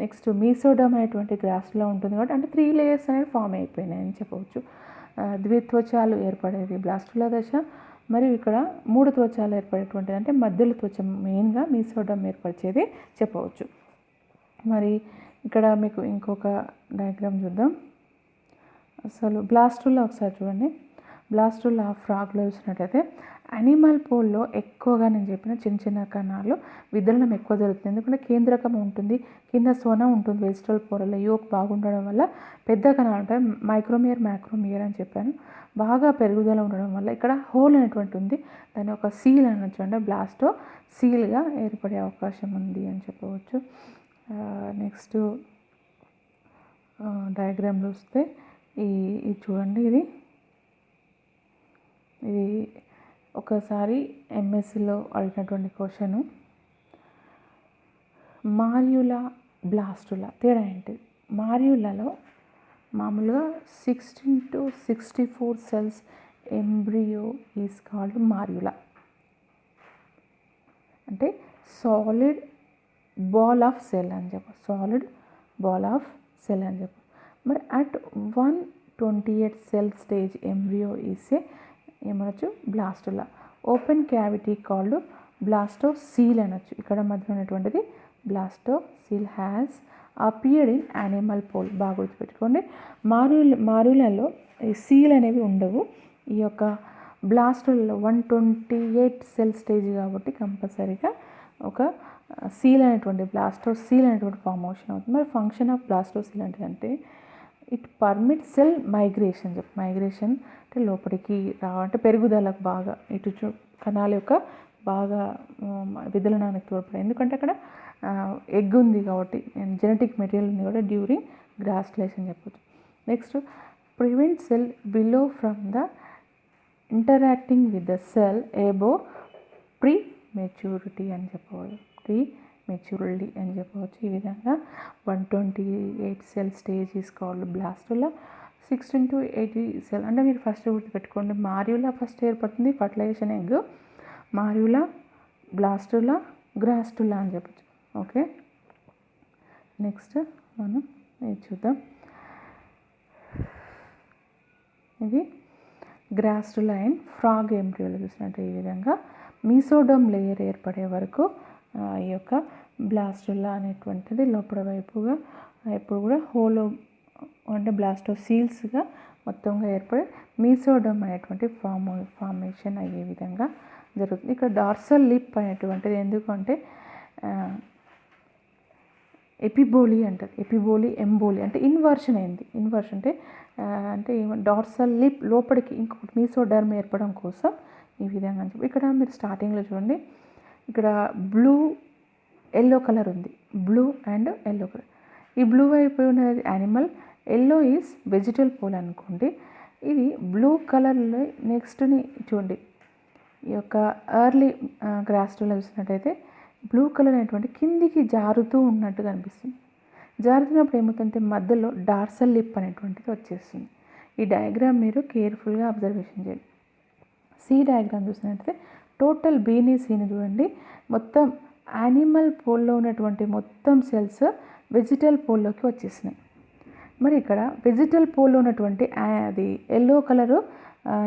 నెక్స్ట్ మీసోడమ్ అనేటువంటి గ్రాస్టులో ఉంటుంది కాబట్టి అంటే 3 లేయర్స్ అనేవి ఫామ్ అయిపోయినాయని చెప్పవచ్చు. ద్విత్వచాలు ఏర్పడేది బ్లాస్టులా దశ, మరియు ఇక్కడ 3 త్వచాలు ఏర్పడేటువంటిది అంటే మధ్యలో త్వచ మెయిన్గా మీసోడమ్ ఏర్పరిచేది చెప్పవచ్చు. మరి ఇక్కడ మీకు ఇంకొక డయాగ్రామ్ చూద్దాం. అసలు బ్లాస్టుల్లా ఒకసారి చూడండి. బ్లాస్టుల్లా ఫ్రాగ్లో చూసినట్టయితే యానిమల్ పోల్లో ఎక్కువగా నేను చెప్పిన చిన్న చిన్న కణాలు విదలనం ఎక్కువ జరుగుతుంది. ఎందుకంటే కేంద్రకం ఉంటుంది, కింద సోన ఉంటుంది. వెజిటల్ పోరల్లో యోక్ బాగుండడం వల్ల పెద్ద కణాలు ఉంటాయి, మైక్రోమియర్ మ్యాక్రోమియర్ అని చెప్పాను. బాగా పెరుగుదల ఉండడం వల్ల ఇక్కడ హోల్ అనేటువంటి ఉంది, దాన్ని ఒక సీల్ అనొచ్చు, అంటే బ్లాస్టో సీల్గా ఏర్పడే అవకాశం ఉంది అని చెప్పవచ్చు. నెక్స్ట్ డయాగ్రామ్ చూస్తే ఇది చూడండి, ఇది ఒకసారి ఎంఎస్సిలో అడిగినటువంటి క్వశ్చను. మాల్యులా బ్లాస్టులా తేడా ఏంటి? మాల్యులలో మామూలుగా 16 to 64 cells embryo is called morula, అంటే సాలిడ్ బాల్ ఆఫ్ సెల్ అని చెప్పు, సాలిడ్ బాల్ ఆఫ్ సెల్ అని చెప్పు. మరి at 128 cell stage embryo is ఏమనొచ్చు? Blastula. Open cavity called blastocoel అనొచ్చు. ఇక్కడ మధ్య ఉన్నటువంటిది blastocoel has appeared in animal pole. బాగా గుర్తుపెట్టుకోండి, మారులలో ఈ సీల్ అనేవి ఉండవు. ఈ యొక్క బ్లాస్టులలో 128 సెల్ స్టేజ్ కాబట్టి కంపల్సరీగా ఒక సీల్ అనేటువంటి బ్లాస్టోసీల్ అనేటువంటి ఫార్మేషన్ అవుతుంది. మరి ఫంక్షన్ ఆఫ్ బ్లాస్టోసీల్ అంటే it permit cell migration. Migration అంటే లోపలికి అంటే పెరుగుదలకు బాగా ఇటు కణాల యొక్క బాగా విదలనానికి తోడ్పడే, ఎందుకంటే అక్కడ ఎగ్ ఉంది కాబట్టి, జెనెటిక్ మెటీరియల్ ఉంది కాబట్టి డ్యూరింగ్ గ్రాస్లేషన్ చెప్పచ్చు. Next prevent cell below from the interacting with the cell above prematurity అని చెప్పవచ్చు, ప్రీ మెచ్యూరిటీ అని చెప్పవచ్చు. ఈ విధంగా 128 cell stage is called blastula. 16 to 80 cell అంటే మీరు ఫస్ట్ గుర్తుపెట్టుకోండి, మాల్యులా ఫస్ట్ ఏర్పడుతుంది, fertilisation egg, morula, blastula, gastrula అని చెప్పచ్చు. ఓకే, నెక్స్ట్ మనం ఇది చూద్దాం. ఇది గ్రాస్టులా అండ్ ఫ్రాగ్ ఎంబ్రియోలో చూసినట్టు ఈ విధంగా మీసోడమ్ లేయర్ ఏర్పడే వరకు ఈ యొక్క బ్లాస్టులా అనేటువంటిది లోపల వైపుగా ఎప్పుడు కూడా హోలో అంటే బ్లాస్టోసీల్స్గా మొత్తంగా ఏర్పడి మీసోడమ్ అనేటువంటి ఫార్మేషన్ అయ్యే విధంగా జరుగుతుంది. ఇక్కడ డార్సల్ లిప్ అనేటువంటిది ఎందుకంటే ఎపిబోలి అంటారు, ఎపిబోలి ఎంబోలి అంటే ఇన్వర్షన్ అయింది. ఇన్వర్షన్ అంటే డార్సల్ లిప్ లోపలికి ఇంకొకటి మీసోడర్మ్ ఏర్పడడం కోసం ఈ విధంగా అని చెప్పి. ఇక్కడ మీరు స్టార్టింగ్లో చూడండి, ఇక్కడ బ్లూ ఎల్లో కలర్ ఉంది, బ్లూ అండ్ ఎల్లో కలర్. ఈ బ్లూ అయిపోయి ఉన్నది animal, yellow is vegetal pole అనుకోండి. ఇది బ్లూ కలర్లో నెక్స్ట్ని చూడండి, ఈ యొక్క ఎర్లీ గ్రాస్టులో చూసినట్టయితే బ్లూ కలర్ అనేటువంటి కిందికి జారుతూ ఉన్నట్టు కనిపిస్తుంది. జారుతున్నప్పుడు ఏమవుతుందంటే మధ్యలో డార్సల్ లిప్ అనేటువంటిది వచ్చేస్తుంది. ఈ డయాగ్రామ్ మీరు కేర్ఫుల్గా అబ్జర్వేషన్ చేయండి. సి డయాగ్రామ్ చూసినట్టయితే టోటల్ బీని సీని చూడండి, మొత్తం యానిమల్ పోల్లో ఉన్నటువంటి మొత్తం సెల్స్ వెజిటల్ పోల్లోకి వచ్చేసినాయి. మరి ఇక్కడ వెజిటల్ పోల్లో ఉన్నటువంటి అది ఎల్లో కలరు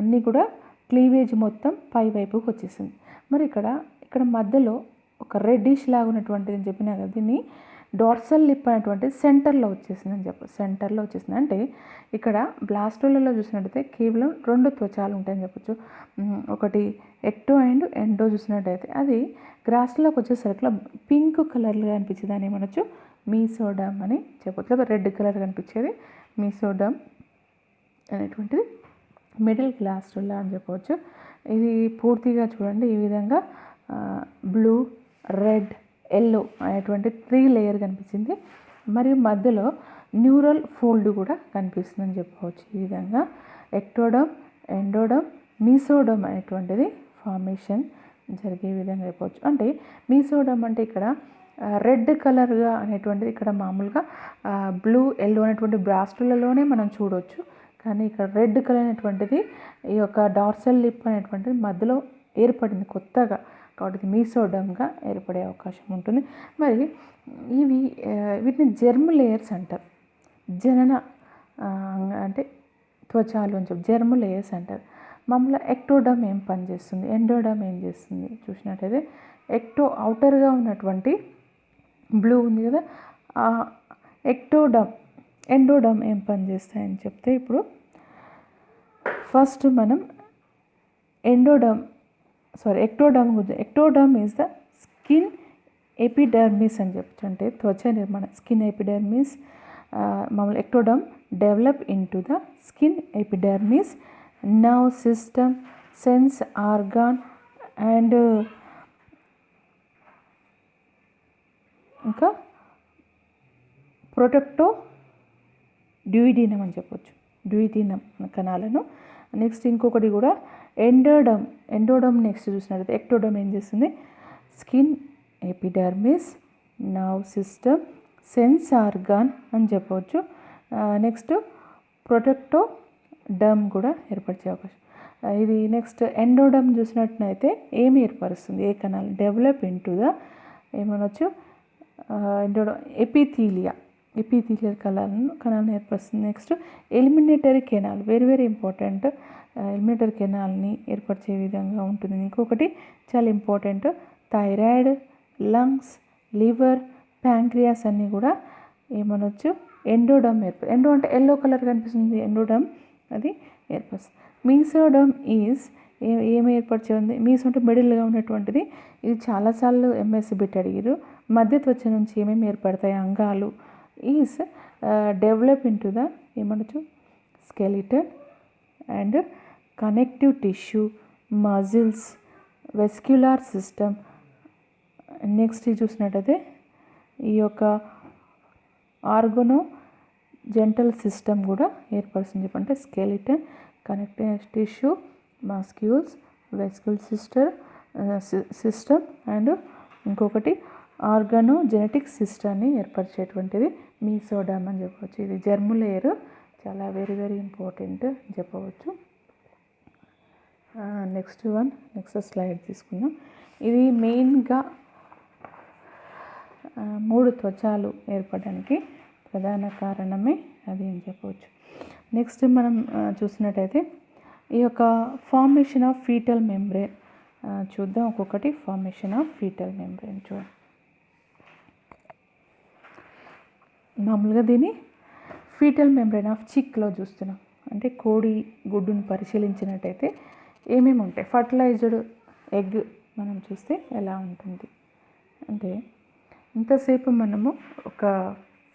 అన్నీ కూడా క్లీవేజ్ మొత్తం పై వైపుకి వచ్చేసింది. మరి ఇక్కడ మధ్యలో ఒక రెడ్డిష్ లాగా ఉన్నటువంటిది అని చెప్పినా కదా, దీన్ని డార్సల్ లిప్ అనేటువంటిది సెంటర్లో వచ్చేసింది అని చెప్పు. సెంటర్లో వచ్చేసింది అంటే ఇక్కడ బ్లాస్టోలలో చూసినట్టయితే కేవలం 2 త్వచాలు ఉంటాయని చెప్పొచ్చు. ఒకటి ఎక్టో అండ్ ఎండో చూసినట్టయితే అది గ్రాస్లోకి వచ్చేసరికి పింక్ కలర్గా అనిపించేది, దాన్ని ఏమనొచ్చు మీసోడమ్ అని చెప్పొచ్చు. లేదా రెడ్ కలర్ కనిపించేది మీసోడమ్ అనేటువంటిది మిడిల్ గ్లాస్టోలా అని చెప్పవచ్చు. ఇది పూర్తిగా చూడండి ఈ విధంగా బ్లూ, రెడ్, ఎల్లో అనేటువంటి 3 లేయర్ కనిపించింది. మరియు మధ్యలో న్యూరల్ ఫోల్డ్ కూడా కనిపిస్తుందని చెప్పవచ్చు. ఈ విధంగా ఎక్టోడమ్, ఎండోడమ్, మీసోడమ్ అనేటువంటిది ఫార్మేషన్ జరిగే విధంగా చెప్పవచ్చు. అంటే మీసోడమ్ అంటే ఇక్కడ రెడ్ కలర్గా అనేటువంటిది ఇక్కడ మామూలుగా బ్లూ, ఎల్లో అనేటువంటి బ్లాస్టులలోనే మనం చూడవచ్చు. కానీ ఇక్కడ రెడ్ కలర్ అనేటువంటిది ఈ యొక్క డార్సల్ లిప్ అనేటువంటిది మధ్యలో ఏర్పడింది కొత్తగా, కాబట్టి మీసోడమ్గా ఏర్పడే అవకాశం ఉంటుంది. మరి వీటిని జెర్మ్ లేయర్స్ అంటారు. జనన అంటే త్వచాలు అని చెప్పి జెర్మ్ లేయర్స్ అంటారు. మామూలుగా ఎక్టోడమ్ ఏం పనిచేస్తుంది, ఎండోడమ్ ఏం చేస్తుంది చూసినట్టయితే ఎక్టో అవుటర్గా ఉన్నటువంటి బ్లూ ఉంది కదా, ఎండోడమ్ ఏం పనిచేస్తాయని చెప్తే ఇప్పుడు ఫస్ట్ మనం ectoderm is the skin epidermis అని చెప్పచ్చు. అంటే త్వచ నిర్మాణం స్కిన్ ఎపిడర్మిస్. మామూలు ectoderm develop into the skin epidermis, nerve system, sense organ and ఇంకా ప్రొటెక్టో డ్యూయిడినం అని చెప్పొచ్చు, డ్యూయిడినం కణాలను. నెక్స్ట్ ఇంకొకటి కూడా ఎండోడమ్ నెక్స్ట్ చూసినట్లయితే ఎక్టోడమ్ ఏం చేస్తుంది, skin epidermis, nerve system, sense organ అని చెప్పవచ్చు. నెక్స్ట్ ప్రొటెక్టో డమ్ కూడా ఏర్పరిచే అవకాశం. ఇది నెక్స్ట్ ఎండోడమ్ చూసినట్లయితే ఏమి ఏర్పరుస్తుంది, ఏ కణాలు డెవలప్ ఇన్ టు ద ఏమనొచ్చు ఎపిథీలియల్ కణాలను ఏర్పరుస్తుంది. Next alimentary canal, very important, alimentary కెనాల్ని ఏర్పరిచే విధంగా ఉంటుంది. ఇంకొకటి చాలా important, thyroid, lungs, liver, pancreas అన్నీ కూడా ఏమనొచ్చు ఎండోడమ్ ఎండో అంటే ఎల్లో కలర్ కనిపిస్తుంది, ఎండోడమ్ అది ఏర్పరుస్తుంది. మీసోడమ్ ఈజ్ ఏమి ఏర్పరిచే ఉంది, మీసో అంటే మిడిల్గా ఉన్నటువంటిది. ఇది చాలాసార్లు ఎంఎస్సి బిట్ అడిగారు. మధ్య త్వచ నుంచి ఏమేమి ఏర్పడతాయి అంగాలు is develop into the ఏమనొచ్చు skeleton and connective tissue, muscles, vascular system. Next చూసినట్టయితే ఈ యొక్క ఆర్గనో జెంటల్ సిస్టమ్ కూడా ఏర్పరుస్తుంది. చెప్పంటే skeleton, connective tissue, muscles, vascular system and ఇంకొకటి ఆర్గనో జెనెటిక్ సిస్టమ్ని ఏర్పరిచేటువంటిది మీసోడమ్ అని చెప్పవచ్చు. ఇది జెర్మ్ లేయర్, చాలా వెరీ ఇంపార్టెంట్ అని చెప్పవచ్చు. నెక్స్ట్ స్లైడ్ తీసుకుందాం. ఇది మెయిన్గా 3 త్వచాలు ఏర్పడడానికి ప్రధాన కారణమే అది అని చెప్పవచ్చు. నెక్స్ట్ మనం చూసినట్టయితే ఈ యొక్క ఫార్మేషన్ ఆఫ్ ఫీటల్ మెంబ్రేన్ చూద్దాం. ఒక్కొక్కటి ఫార్మేషన్ ఆఫ్ ఫీటల్ మెంబ్రేన్ చూడండి. మామూలుగా దీన్ని ఫీటల్ మెంబ్రేన్ ఆఫ్ చిక్లో చూస్తున్నాం. అంటే కోడి గుడ్డును పరిశీలించినట్టయితే ఏమేమి ఉంటాయి, ఫర్టిలైజ్డ్ ఎగ్ మనం చూస్తే ఎలా ఉంటుంది అంటే ఇంతసేపు మనము ఒక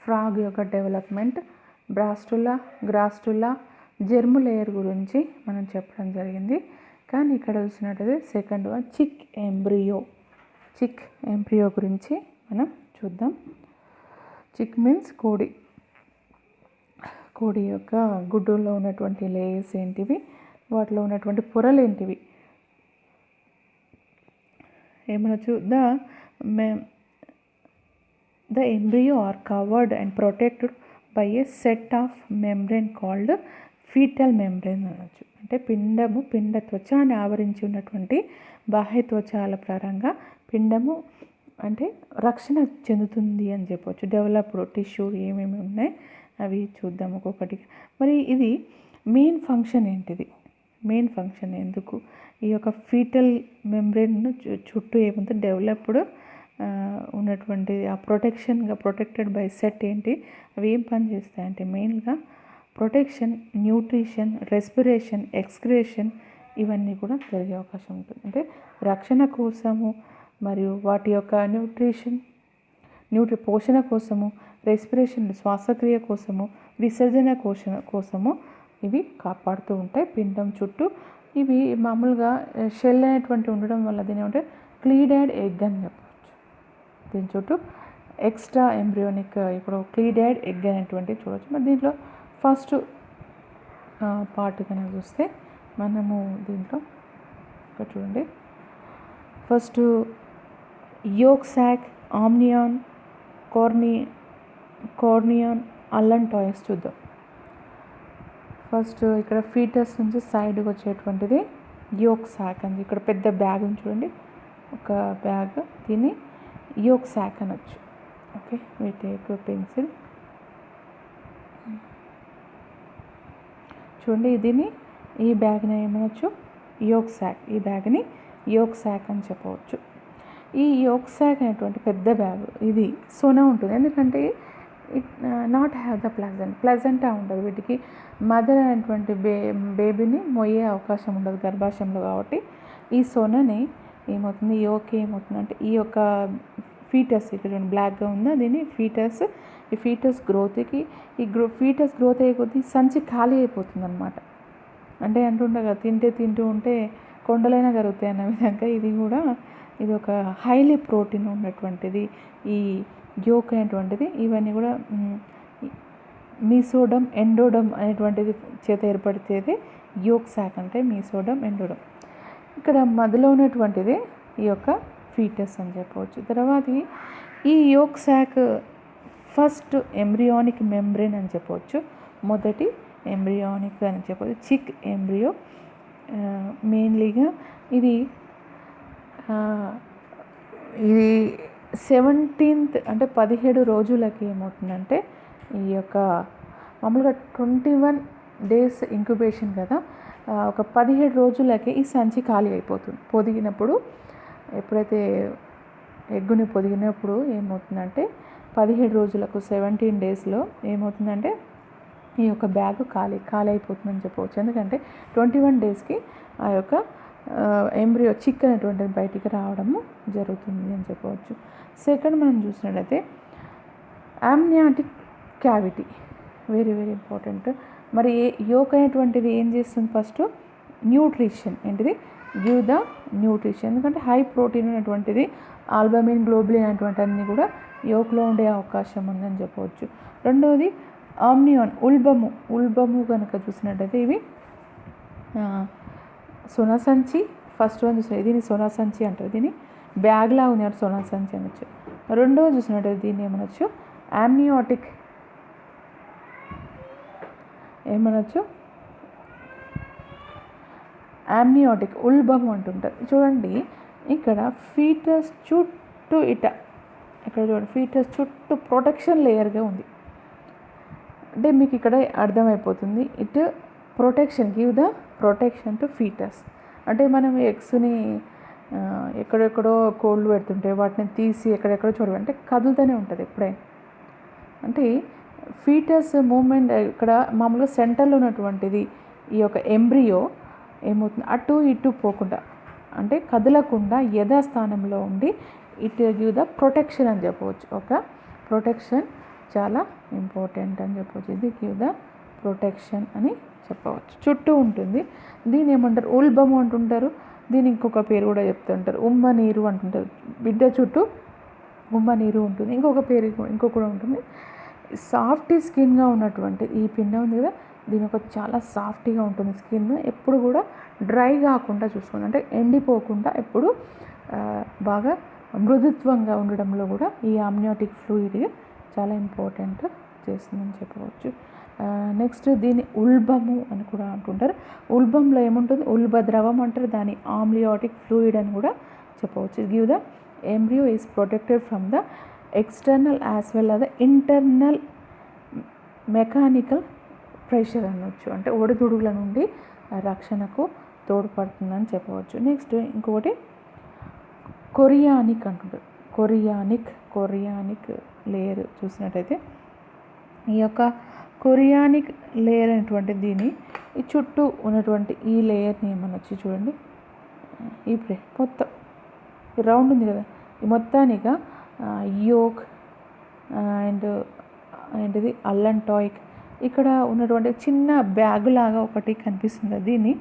ఫ్రాగ్ యొక్క డెవలప్మెంట్, గ్రాస్టులా, జెర్మ్ లేయర్ గురించి మనం చెప్పడం జరిగింది. కానీ ఇక్కడ చూసినట్టయితే సెకండ్ వన్ చిక్ ఎంబ్రియో గురించి మనం చూద్దాం. చిక్ మీన్స్ కోడి యొక్క గుడ్డులో ఉన్నటువంటి లేయర్స్ ఏంటివి, వాటిలో ఉన్నటువంటి పొరలు ఏంటివి ఏమనొచ్చు. The embryo are covered and protected by a set of membrane called fetal membrane అనొచ్చు. అంటే పిండ త్వచాన్ని ఆవరించి ఉన్నటువంటి బాహ్య త్వచాల పరంగా పిండము అంటే రక్షణ చెందుతుంది అని చెప్పవచ్చు. డెవలప్డ్ టిష్యూ ఏమేమి ఉన్నాయి అవి చూద్దాం ఒక్కొక్కటి. మరి ఇది మెయిన్ ఫంక్షన్ ఏంటిది? మెయిన్ ఫంక్షన్ ఎందుకు ఈ యొక్క ఫీటల్ మెంబ్రెయిన్ చుట్టూ ఏముంది డెవలప్డ్ ఉన్నటువంటి ఆ ప్రొటెక్టెడ్ బై సెట్ ఏంటి, అవి ఏం పని చేస్తాయంటే మెయిన్గా ప్రొటెక్షన్, న్యూట్రిషన్, రెస్పిరేషన్, ఎక్స్క్రేషన్ ఇవన్నీ కూడా జరిగే అవకాశం ఉంటుంది. అంటే రక్షణ కోసము మరియు వాటి యొక్క పోషణ కోసము, రెస్పిరేషన్ శ్వాసక్రియ కోసము, విసర్జన కోసము ఇవి కాపాడుతూ ఉంటాయి పిండం చుట్టూ. ఇవి మామూలుగా షెల్ అనేటువంటి ఉండడం వల్ల దీని ఏమంటే క్లీడెడ్ ఎగ్ అని చెప్పవచ్చు. దీని చుట్టూ ఎక్స్ట్రా ఎంబ్రియోనిక్ ఇప్పుడు క్లీడెడ్ ఎగ్ అనేటువంటివి చూడవచ్చు. మరి దీంట్లో ఫస్ట్ పార్ట్ కనుక చూస్తే మనము దీంట్లో ఇక్కడ చూడండి, ఫస్ట్ యోక్ సాక్, ఆమ్నియాన్, కార్నియాన్, అల్లంటాయిస్ చూద్దాం. ఫస్ట్ ఇక్కడ ఫీటస్ నుంచి సైడ్కి వచ్చేటువంటిది యోక్ సాక్ అని, ఇక్కడ పెద్ద బ్యాగ్ ఉంది చూడండి, ఒక బ్యాగ్, దీన్ని యోక్ సాక్ అనొచ్చు. ఓకే, వీ టేక్ పెన్సిల్, చూడండి దీన్ని, ఈ బ్యాగ్ని ఏమనొచ్చు యోక్ సాక్, ఈ బ్యాగ్ని యోక్ సాక్ అని చెప్పవచ్చు. ఈ యోక్ సాక్ అనేటువంటి పెద్ద బ్యాగ్ ఇది సొన ఉంటుంది, ఎందుకంటే it not have the placenta ఉండదు, వీటికి మదర్ అనేటువంటి బేబీని మొయ్యే అవకాశం ఉండదు గర్భాశయంలో. కాబట్టి ఈ సొనని ఏమవుతుంది, యోక్ ఏమవుతుందంటే ఈ యొక్క ఫీటస్ ఇక్కడ బ్లాక్గా ఉందా దీన్ని ఫీటస్, ఈ ఫీటస్ గ్రోత్కి ఫీటస్ గ్రోత్ అయ్యే కొద్దీ సంచి ఖాళీ అయిపోతుంది అనమాట. అంటే అంటుండే కదా, తింటూ ఉంటే కొండలైనా కరుగుతాయి అన్న విధంగా ఇది ఒక హైలీ ప్రోటీన్ ఉన్నటువంటిది ఈ యోక్ అనేటువంటిది. ఇవన్నీ కూడా మీసోడమ్, ఎండోడమ్ అనేటువంటిది చేత ఏర్పడితేది యోక్ సాక్ అంటే మీసోడమ్, ఎండోడమ్. ఇక్కడ మధ్యలో ఉన్నటువంటిది ఈ యొక్క ఫీటస్ అని చెప్పవచ్చు. తర్వాత ఈ యోక్ సాక్ ఫస్ట్ ఎంబ్రియానిక్ మెంబ్రెయిన్ అని చెప్పవచ్చు, మొదటి ఎంబ్రియానిక్ అని చెప్పవచ్చు, చిక్ ఎంబ్రియో. మెయిన్లీగా ఇది 17th అంటే 17 రోజులకి ఏమవుతుందంటే ఈ యొక్క మామూలుగా 21 days ఇంక్యుబేషన్ కదా, ఒక 17 రోజులకి ఈ సంచి ఖాళీ అయిపోతుంది. పొదిగినప్పుడు ఎప్పుడైతే ఎగ్గుని పొదిగినప్పుడు ఏమవుతుందంటే 17 రోజులకు 17 daysలో ఏమవుతుందంటే ఈ యొక్క బ్యాగ్ ఖాళీ అయిపోతుందని చెప్పవచ్చు. ఎందుకంటే 21 daysకి ఆ యొక్క ఎంబ్రియో చిక్ అనేటువంటిది బయటికి రావడము జరుగుతుంది అని చెప్పవచ్చు. సెకండ్ మనం చూసినట్లయితే amniotic cavity, very very important. మరి యోక్ అనేటువంటిది ఏం చేస్తుంది, ఫస్ట్ న్యూట్రిషన్ ఏంటిది, గివ్ ద న్యూట్రిషన్, ఎందుకంటే హై ప్రోటీన్ అనేటువంటిది ఆల్బమిన్, గ్లోబులిన్ అనేటువంటి అన్నీ కూడా యోక్లో ఉండే అవకాశం ఉందని చెప్పవచ్చు. రెండవది ఆమ్నియాన్, ఉల్బము కనుక చూసినట్టయితే ఇవి సొనసంచి, ఫస్ట్ వన్ చూసినట్టు దీన్ని సొనసంచి అంటారు, దీన్ని బ్యాగ్లా ఉంది అంటే సొనసంచి అనొచ్చు. రెండవ చూసినట్టయితే దీన్ని ఏమనొచ్చు ఆమ్నియాటిక్, ఏమనొచ్చు ఆమ్నియాటిక్ ఉల్బము అంటుంటారు. చూడండి ఇక్కడ ఫీటస్ చుట్టూ ఇక్కడ చూడండి ఫీటస్ చుట్టూ ప్రొటెక్షన్ లేయర్గా ఉంది. అంటే మీకు ఇక్కడ అర్థమైపోతుంది, it protection, give the protection to foetus. అంటే మనం ఎగ్స్ని ఎక్కడెక్కడో కోళ్ళు పెడుతుంటే వాటిని తీసి ఎక్కడెక్కడో చూడాలి అంటే కదులుతూనే ఉంటుంది ఎప్పుడైనా. అంటే ఫీటస్ మూమెంట్ ఇక్కడ మామూలుగా సెంటర్లో ఉన్నటువంటిది ఈ యొక్క ఎంబ్రియో ఏమవుతుంది, అటు ఇటు పోకుండా అంటే కదలకుండా యథాస్థానంలో ఉండి ఇట్ గివ్ ద ప్రొటెక్షన్ అని చెప్పవచ్చు. ఒక ప్రొటెక్షన్ చాలా ఇంపార్టెంట్ అని చెప్పవచ్చు. ఇది గివ్ ద ప్రొటెక్షన్ అని చెప్పవచ్చు, చుట్టూ ఉంటుంది. దీన్ని ఏమంటారు ఉల్బము అంటుంటారు, దీని ఇంకొక పేరు కూడా చెప్తుంటారు ఉమ్మ నీరు అంటుంటారు. బిడ్డ చుట్టూ ఉమ్మ నీరు ఉంటుంది, ఇంకొక పేరు కూడా ఉంటుంది. సాఫ్టీ స్కిన్గా ఉన్నటువంటి ఈ పిండం ఉంది కదా, దీని ఒక చాలా సాఫ్టీగా ఉంటుంది స్కిన్, ఎప్పుడు కూడా డ్రై కాకుండా చూసుకోండి, అంటే ఎండిపోకుండా ఎప్పుడు బాగా మృదుత్వంగా ఉండడంలో కూడా ఈ ఆమ్నియాటిక్ ఫ్లూయిడ్ చాలా ఇంపార్టెంట్ చేస్తుందని చెప్పవచ్చు. నెక్స్ట్ దీన్ని ఉల్బము అని కూడా అంటుంటారు. ఉల్బంలో ఏముంటుంది, ఉల్బ ద్రవం అంటారు, దాని ఆమ్నియాటిక్ ఫ్లూయిడ్ అని కూడా చెప్పవచ్చు. Give the embryo is protected from the external as well as the internal mechanical pressure అనొచ్చు, అంటే ఒడిదుడుగుల నుండి రక్షణకు తోడ్పడుతుందని చెప్పవచ్చు. నెక్స్ట్ ఇంకొకటి కొరియానిక్ అంటుంటారు. కొరియానిక్ లేయర్ చూసినట్టయితే ఈ యొక్క కొరియానిక్ లేయర్ అనేటువంటి దీన్ని ఈ చుట్టూ ఉన్నటువంటి ఈ లేయర్ని ఏమనొచ్చు చూడండి. ఇప్పుడే మొత్తం రౌండ్ ఉంది కదా, ఈ మొత్తానిగా యోక్ అండ్ ఏంటిది అల్లంటాయిక్, ఇక్కడ ఉన్నటువంటి చిన్న బ్యాగ్ లాగా ఒకటి కనిపిస్తుంది, దీన్ని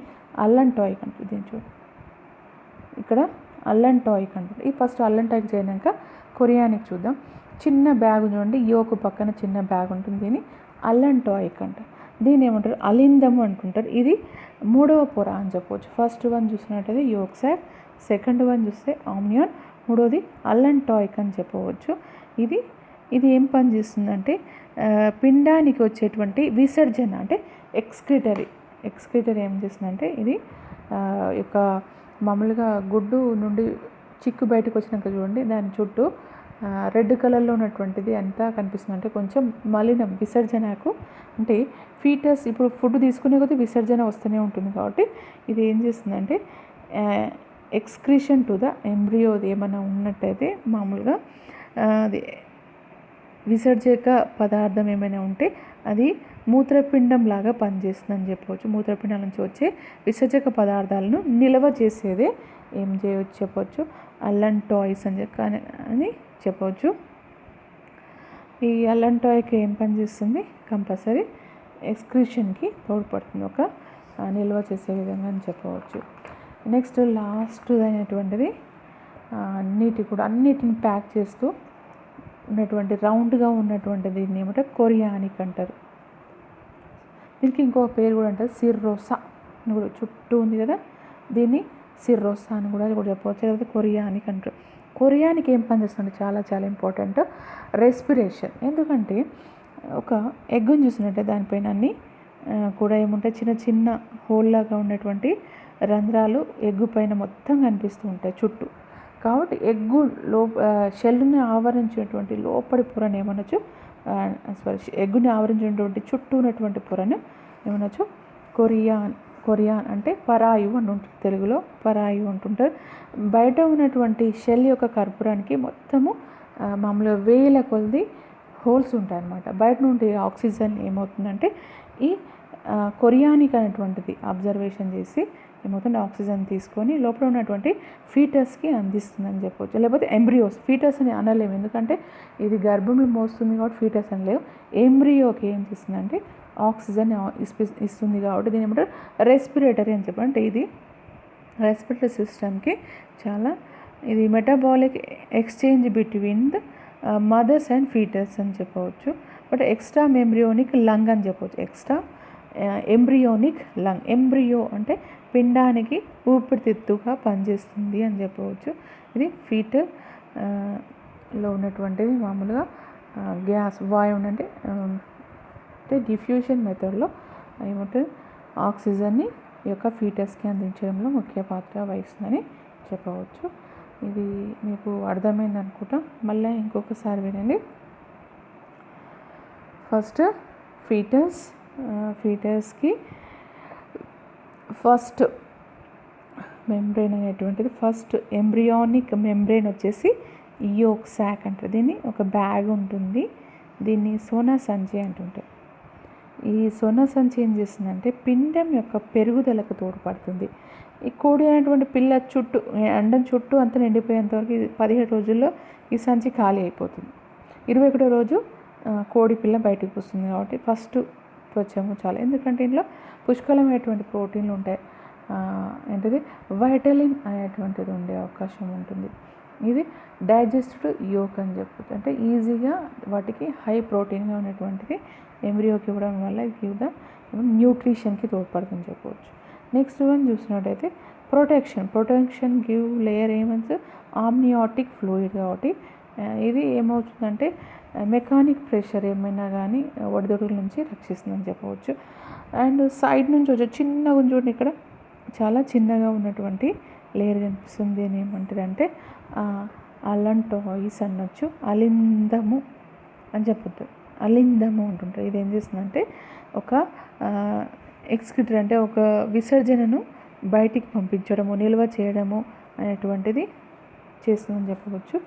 అల్లంటాయిక్ అంటుంది. దీన్ని చూడండి, ఇక్కడ అల్లంటాయిక్ అంటుంది. ఈ ఫస్ట్ అల్లంటాయిక్ చేయడాక కొరియానిక్ చూద్దాం. చిన్న బ్యాగ్ చూడండి, యోక్ పక్కన చిన్న బ్యాగ్ ఉంటుంది, దీన్ని అల్లంటాయిక్ అంటారు. దీన్ని ఏమంటారు, అలిందము అనుకుంటారు. ఇది 3వ పొర అని చెప్పవచ్చు. ఫస్ట్ వన్ చూసినట్టయితే యోక్ సాక్, సెకండ్ వన్ చూస్తే ఆమ్నియాన్, మూడోది అల్లంటాయిక్ అని చెప్పవచ్చు. ఇది ఏం పని చేస్తుందంటే పిండానికి వచ్చేటువంటి విసర్జన, అంటే ఎక్స్క్రీటరీ ఏం చేస్తుందంటే ఇది యొక్క మామూలుగా గుడ్డు నుండి చిక్కు బయటకు వచ్చినాక చూడండి, దాని చుట్టూ రెడ్ కలర్లో ఉన్నటువంటిది అంతా కనిపిస్తుంది. అంటే కొంచెం మలినం విసర్జనకు, అంటే ఫీటస్ ఇప్పుడు ఫుడ్ తీసుకునే కొద్దీ విసర్జన వస్తూనే ఉంటుంది కాబట్టి ఇది ఏం చేస్తుందంటే ఎక్స్క్రీషన్ టు ద ఎంబ్రియోది ఏమైనా ఉన్నట్టయితే మామూలుగా అది విసర్జక పదార్థం ఏమైనా ఉంటే అది మూత్రపిండం లాగా పనిచేస్తుందని చెప్పవచ్చు. మూత్రపిండం నుంచి వచ్చే విసర్జక పదార్థాలను నిల్వ చేసేదే ఏం చేయవచ్చు చెప్పవచ్చు, అల్లంటాయిస్ అని చెప్పవచ్చు. ఈ అల్లంటాయిక్ ఏం పనిచేస్తుంది, కంపల్సరీ ఎక్స్క్రీషన్కి తోడ్పడుతుంది, ఒక నిల్వ చేసే విధంగా అని చెప్పవచ్చు. నెక్స్ట్ లాస్ట్ అయినటువంటిది అన్నిటిని ప్యాక్ చేస్తూ ఉన్నటువంటి రౌండ్గా ఉన్నటువంటి దీన్ని ఏమంటే కొరియానిక్ అంటారు. దీనికి ఇంకొక పేరు కూడా అంటారు, సిర్రోసా అని కూడా చుట్టూ ఉంది కదా, దీన్ని సిర్రోసా అని కూడా చెప్పవచ్చు, లేకపోతే కొరియానిక్ అంటారు. కొరియానిక్ ఏం పనిచేస్తుంది, చాలా చాలా ఇంపార్టెంట్, రెస్పిరేషన్. ఎందుకంటే ఒక ఎగ్గుని చూసినట్టే దానిపైన అన్నీ కూడా ఏముంటాయి, చిన్న చిన్న హోల్లాగా ఉన్నటువంటి రంధ్రాలు ఎగ్గు పైన మొత్తం కనిపిస్తూ ఉంటాయి చుట్టూ. కాబట్టి ఎగ్గు షెల్ని ఆవరించినటువంటి లోపలి పొరను ఏమనొచ్చు, ఎగ్గుని ఆవరించినటువంటి చుట్టూ ఉన్నటువంటి పొరను ఏమనొచ్చు, కొరియాన్ అంటే పరాయు అని ఉంటుంది, తెలుగులో పరాయు అంటుంటారు. బయట ఉన్నటువంటి షెల్ యొక్క కర్పూరానికి మొత్తము మామూలుగా వేల కొలది హోల్స్ ఉంటాయన్నమాట. బయట నుండి ఆక్సిజన్ ఏమవుతుందంటే ఈ కొరియానిక్ అనేటువంటిది అబ్జర్వేషన్ చేసి ఏమవుతుంది, ఆక్సిజన్ తీసుకొని లోపల ఉన్నటువంటి ఫీటస్కి అందిస్తుందని చెప్పవచ్చు. లేకపోతే ఎంబ్రియోస్, ఫీటస్ అని అనలేము ఎందుకంటే ఇది గర్భంలో మోస్తుంది కాబట్టి ఫీటస్ అని లేవు. ఎంబ్రియోకి ఏం చేస్తుందంటే ఆక్సిజన్ ఇస్తుంది కాబట్టి దీని ఏమంటారు, రెస్పిరేటరీ అని చెప్పారు. అంటే ఇది రెస్పిరేటరీ సిస్టమ్కి చాలా ఇది metabolic exchange between the mothers and foetus అని చెప్పవచ్చు. బట్ ఎక్స్ట్రా ఎంబ్రియోనిక్ లంగ్ అని చెప్పవచ్చు. ఎక్స్ట్రా ఎంబ్రియోనిక్ లంగ్, ఎంబ్రియో అంటే పిండానికి ఊపిరితిత్తుగా పనిచేస్తుంది అని చెప్పవచ్చు. ఇది ఫీటల్ లో ఉన్నటువంటిది మామూలుగా గ్యాస్ వాయువు అంటే డిఫ్యూషన్ మెథడ్లో ఏమంటారు, ఆక్సిజన్ని ఈ యొక్క ఫీటస్కి అందించడంలో ముఖ్య పాత్ర వహిస్తుందని చెప్పవచ్చు. ఇది మీకు అర్థమైంది అనుకుంటా. మళ్ళీ ఇంకొకసారి వినండి. ఫస్ట్ ఫీటస్కి ఫస్ట్ మెంబ్రెయిన్ అనేటువంటిది, ఫస్ట్ ఎంబ్రియానిక్ మెంబ్రెయిన్ వచ్చేసి యోక్ సాక్ అంటారు. దీన్ని ఒక బ్యాగ్ ఉంటుంది, దీన్ని సోనా సంచి అంటుంటారు. ఈ సోనా సంచి ఏం చేస్తుందంటే పిండం యొక్క పెరుగుదలకు తోడ్పడుతుంది. ఈ కోడి అనేటువంటి పిల్ల చుట్టూ అండం చుట్టూ అంతా నిండిపోయేంతవరకు 17 రోజుల్లో ఈ సంచి ఖాళీ అయిపోతుంది. 21వ రోజు కోడి పిల్ల బయటకు వస్తుంది. కాబట్టి ఫస్ట్ వచ్చాము చాలా, ఎందుకంటే ఇంట్లో పుష్కలమైనటువంటి ప్రోటీన్లు ఉంటాయి, ఏంటిది వైటలిన్ అనేటువంటిది ఉండే అవకాశం ఉంటుంది. ఇది డైజెస్టెడ్ యోక్ అని చెప్పచ్చు, అంటే ఈజీగా వాటికి హై ప్రోటీన్గా ఉన్నటువంటిది ఎంబ్రియోకి ఇవ్వడం వల్ల ఇది గివ్ ద న్యూట్రిషన్కి తోడ్పడుతుందని చెప్పవచ్చు. నెక్స్ట్ వన్ చూసినట్టయితే ప్రొటెక్షన్ గివ్ లేయర్ ఏమన్స్ ఆమ్నియాటిక్ ఫ్లూయిడ్. కాబట్టి ఇది ఏమవుతుందంటే మెకానిక్ ప్రెషర్ ఏమైనా కానీ ఒడిదుడుకుల నుంచి రక్షిస్తుందని చెప్పవచ్చు. అండ్ సైడ్ నుంచి వచ్చే చిన్నగా చూడండి, ఇక్కడ చాలా చిన్నగా ఉన్నటువంటి లేయర్ కనిపిస్తుంది. దీన్ని ఏమంటారంటే అల్లంటాయిస్ అనొచ్చు, అలిందము అని చెప్పొచ్చు. అలిందము అంటుంటారు. ఇది ఏం చేస్తుందంటే ఒక ఎక్స్క్రిటర్ అంటే ఒక విసర్జనను బయటికి పంపించడము, నిల్వ చేయడము అనేటువంటిది చేస్తుందని చెప్పవచ్చు.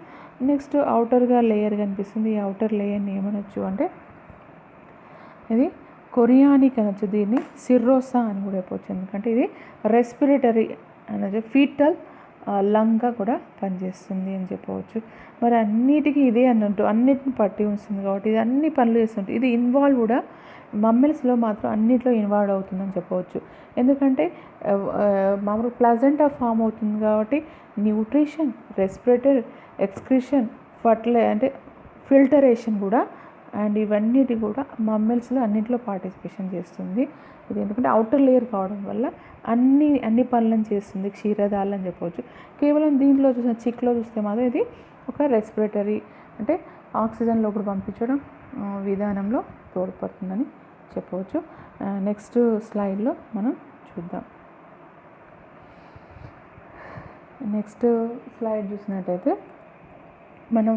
నెక్స్ట్ అవుటర్గా లేయర్ కనిపిస్తుంది. ఈ అవుటర్ లేయర్ని ఏమనొచ్చు అంటే ఇది కొరియానిక్ అనొచ్చు. దీన్ని సిర్రోసా అని కూడా చెప్పవచ్చు. ఎందుకంటే ఇది రెస్పిరేటరీ అనేది ఫీటల్ లంగ్గా కూడా పనిచేస్తుంది అని చెప్పవచ్చు. మరి అన్నిటికీ ఇదే అన్నట్టు అన్నిటిని పట్టి ఉంచుతుంది కాబట్టి ఇది అన్ని పనులు చేస్తుంటుంది. ఇది ఇన్వాల్వ్ కూడా మమ్మల్స్లో మాత్రం అన్నిట్లో ఇన్వాల్వ్ అవుతుందని చెప్పవచ్చు. ఎందుకంటే మామూలు ప్లజెంటా ఫామ్ అవుతుంది కాబట్టి న్యూట్రిషన్, రెస్పిరేటర్, ఎక్స్క్రిషన్, అంటే ఫిల్టరేషన్ కూడా అండ్ ఇవన్నిటి కూడా మమ్మల్స్లో అన్నింటిలో పార్టిసిపేషన్ చేస్తుంది. ఇది ఎందుకంటే అవుటర్ లేయర్ కావడం వల్ల అన్ని పనులను చేస్తుంది. క్షీరదాలు అని చెప్పవచ్చు. కేవలం దీంట్లో చూసిన చిక్లో చూస్తే మాత్రం ఇది ఒక రెస్పిరేటరీ అంటే ఆక్సిజన్ లోపల పంపించడం విధానంలో తోడ్పడుతుందని చెప్పవచ్చు. నెక్స్ట్ స్లైడ్లో మనం చూద్దాం. నెక్స్ట్ స్లైడ్ చూసినట్టయితే మనం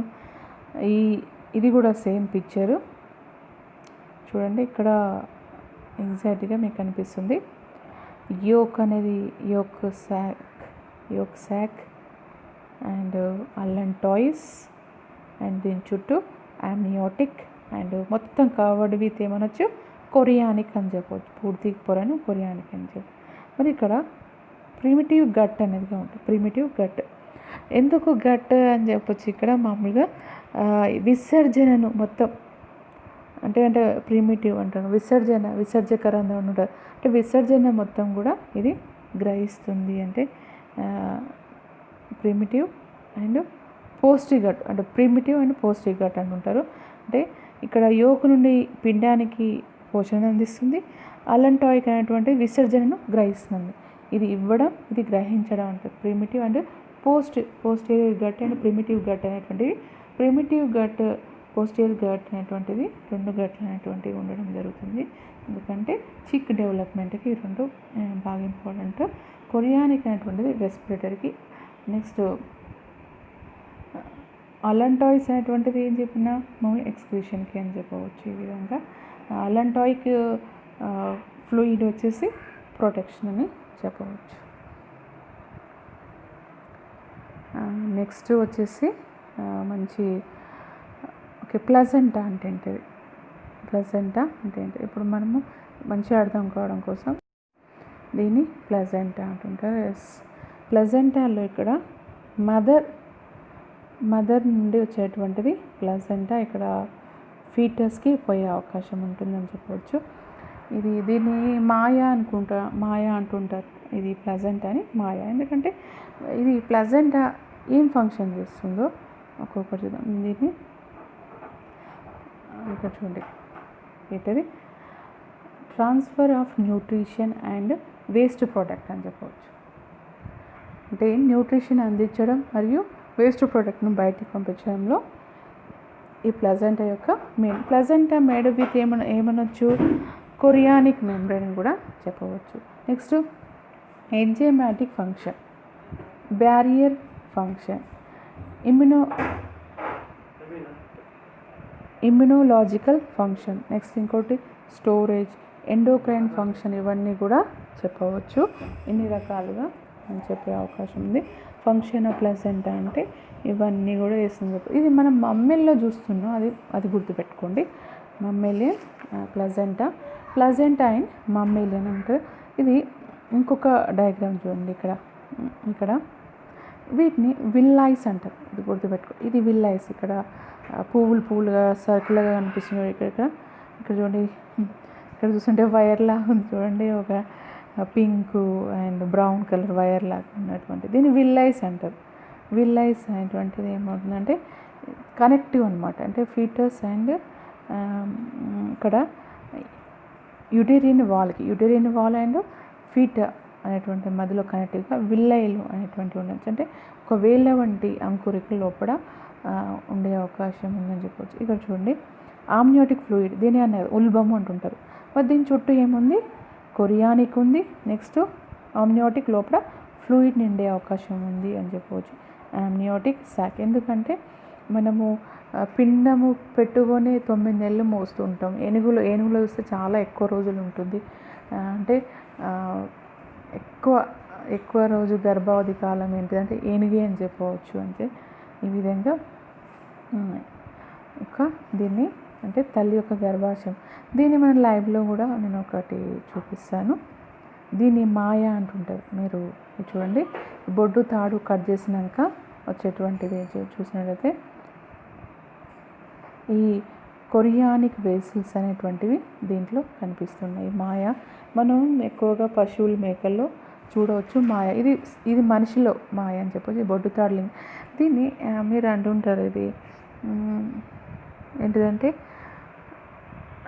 ఇది కూడా సేమ్ పిక్చరు చూడండి. ఇక్కడ ఎగ్జాక్ట్గా మీకు కనిపిస్తుంది. యోక్ అనేది యోక్ శాక్ అండ్ అల్లంటాయిస్ అండ్ దీని చుట్టూ అమ్నియోటిక్ అండ్ మొత్తం కవర్డ్ విత్ ఏమనొచ్చు కొరియానిక్ అని చెప్పవచ్చు. పూర్తి పొరను కొరియానిక్ అని చెప్పి. మరి ఇక్కడ ప్రిమిటివ్ గట్ అనేది ఉంటుంది. ప్రిమిటివ్ గట్ ఎందుకు గట్ అని చెప్పొచ్చు. ఇక్కడ మామూలుగా విసర్జనను మొత్తం అంటే ప్రిమిటివ్ అంటారు. విసర్జకరంగా ఉంటారు. అంటే విసర్జన మొత్తం కూడా ఇది గ్రహిస్తుంది. అంటే ప్రిమిటివ్ అండ్ పోస్టివ్ గట్ అంటే ప్రిమిటివ్ అండ్ పోస్టివ్ గట్ అంటుంటారు. అంటే ఇక్కడ యోక్ నుండి పిండానికి పోషణ అందిస్తుంది. అలంటాయిక్ అనేటువంటి విసర్జనను గ్రహిస్తుంది. ఇది ఇవ్వడం, ఇది గ్రహించడం అంటారు. Primitive and posterior gut and primitive gut అనేటువంటివి. ప్రిమిటివ్ గట్, పోస్టీరియర్ గట్ అనేటువంటిది 2 గట్లు అనేటువంటివి ఉండడం జరుగుతుంది. ఎందుకంటే చిక్ డెవలప్మెంట్కి ఈ 2 బాగా ఇంపార్టెంట్. కొరియానిక్ అనేటువంటిది రెస్పిరేటరీకి. నెక్స్ట్ అలంటాయిస్ అనేటువంటిది ఏం చెప్పినా మామూలు ఎక్స్క్రీషన్కి అని చెప్పవచ్చు. ఈ విధంగా అలంటాయిక్ ఫ్లూయిడ్ వచ్చేసి ప్రొటెక్షన్ అని చెప్పవచ్చు. నెక్స్ట్ వచ్చేసి మంచి ప్లజెంటా అంటే ఏంటిది? ప్లజెంటా అంటే ఏంటి? ఇప్పుడు మనము మంచిగా అర్థం కావడం కోసం దీన్ని ప్లజెంటా అంటుంటారు. ప్లజెంటాలో ఇక్కడ మదర్ నుండి వచ్చేటువంటిది ప్లజెంటా. ఇక్కడ ఫీటస్కి పోయే అవకాశం ఉంటుందని చెప్పవచ్చు. దీన్ని మాయా అంటుంటారు. ఇది ప్లజెంటా అని మాయా. ఎందుకంటే ఇది ప్లజెంటా ఏం ఫంక్షన్ చేస్తుందో ఒక్కొక్కటి చూద్దాం. దీన్ని ఇక్కడ చూడండి. ఏంటది? Transfer of nutrition and waste product అని చెప్పవచ్చు. అంటే న్యూట్రిషన్ అందించడం మరియు వేస్ట్ ప్రోడక్ట్ను బయటికి పంపించడంలో ఈ ప్లజెంటా యొక్క మెయిన్. ప్లజెంటా మేడ్ విత్ ఏమనొచ్చు కొరియానిక్ మెంబ్రేన్ కూడా చెప్పవచ్చు. Next enzymatic function, barrier function, immunological function, next ఇంకోటి స్టోరేజ్, ఎండోక్రైన్ ఫంక్షన్, ఇవన్నీ కూడా చెప్పవచ్చు. ఇన్ని రకాలుగా అని చెప్పే అవకాశం ఉంది. ఫంక్షన్ ఆఫ్ ప్లజెంటా అంటే ఇవన్నీ కూడా వేస్తుంది. ఇది మనం మమ్మీల్లో చూస్తున్నాం. అది గుర్తుపెట్టుకోండి. మమ్మేలియన్, ప్లజెంటా అండ్ మమ్మేలియన్ అంటారు. ఇది ఇంకొక డయాగ్రామ్ చూడండి. ఇక్కడ వీటిని విల్లైస్ అంటారు. ఇది గుర్తుపెట్టుకో. ఇది విల్లైస్. ఇక్కడ పువ్వులుగా సర్కిల్గా కనిపిస్తుంది. ఇక్కడ చూడండి. ఇక్కడ చూస్తుంటే వైర్ లాగా ఉంది చూడండి. ఒక pink and brown colour wire లాగా ఉన్నటువంటి దీన్ని విల్లైస్ అంటారు. విల్లైస్ అనేటువంటిది ఏమవుతుందంటే కనెక్టివ్ అనమాట. అంటే ఫీటస్ అండ్ ఇక్కడ యుటెరిన్ వాల్ అండ్ ఫీట్ అనేటువంటి మధ్యలో కనెక్టివ్గా విల్లైలు అనేటువంటి ఉండొచ్చు. అంటే ఒక వేళ్ళ వంటి అంకురికల లోపల ఉండే అవకాశం ఉందని చెప్పవచ్చు. ఇక్కడ చూడండి. ఆమ్నియోటిక్ ఫ్లూయిడ్ దీని అనేది ఉల్బము అంటుంటారు. మరి దీని చుట్టూ ఏముంది? కొరియానిక్ ఉంది. నెక్స్ట్ ఆమ్నియోటిక్ లోపల ఫ్లూయిడ్ నిండే అవకాశం ఉంది అని చెప్పవచ్చు. Amniotic sack. ఎందుకంటే మనము పిండము పెట్టుకొని 9 నెలలు మోస్తూ ఉంటాం. ఏనుగులో చూస్తే చాలా ఎక్కువ రోజులు ఉంటుంది. అంటే ఎక్కువ రోజు గర్భావధి కాలం ఏంటిదంటే ఏనుగే అని చెప్పవచ్చు. అంటే ఈ విధంగా దీన్ని అంటే తల్లి యొక్క గర్భాశయం. దీన్ని మన లైవ్లో కూడా నేను ఒకటి చూపిస్తాను. దీన్ని మాయ అంటుంటారు. మీరు చూడండి, బొడ్డు తాడు కట్ చేసినాక వచ్చేటువంటిది చూసినట్లయితే ఈ కొరియానిక్ వెసిల్స్ అనేటువంటివి దీంట్లో కనిపిస్తున్నాయి. మాయ మనం ఎక్కువగా పశువులు, మేకల్లో చూడవచ్చు. మాయ ఇది మనిషిలో మాయ అని చెప్పొచ్చు. బొడ్డు తాడు దీన్ని మీరు అంటుంటారు, ఇది ఏంటిదంటే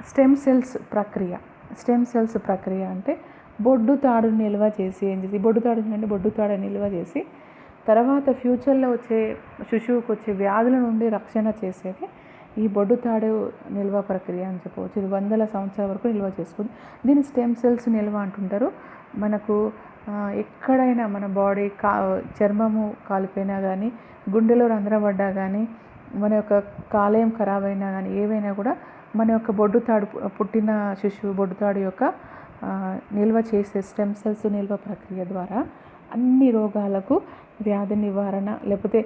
స్టెమ్ సెల్స్ ప్రక్రియ అంటే బొడ్డు తాడు నిల్వ చేసి బొడ్డు తాడు నిల్వ చేసి తర్వాత ఫ్యూచర్లో వచ్చే శిశువుకు వచ్చే వ్యాధుల నుండి రక్షణ చేసేది ఈ బొడ్డు తాడు నిల్వ ప్రక్రియ అని చెప్పవచ్చు. ఇది 100 సంవత్సరాల వరకు నిల్వ చేసుకుంది. దీన్ని స్టెమ్ సెల్స్ నిల్వ అంటుంటారు. మనకు ఎక్కడైనా మన బాడీ చర్మము కాలిపోయినా కానీ, గుండెలో రంధ్రపడ్డా కానీ, మన యొక్క కాలేయం ఖరాబ్ అయినా కానీ, ఏవైనా కూడా మన యొక్క బొడ్డు తాడు పుట్టిన శిశువు బొడ్డు తాడు యొక్క నిల్వ చేసే స్టెమ్ సెల్స్ నిల్వ ప్రక్రియ ద్వారా అన్ని రోగాలకు వ్యాధి నివారణ, లేకపోతే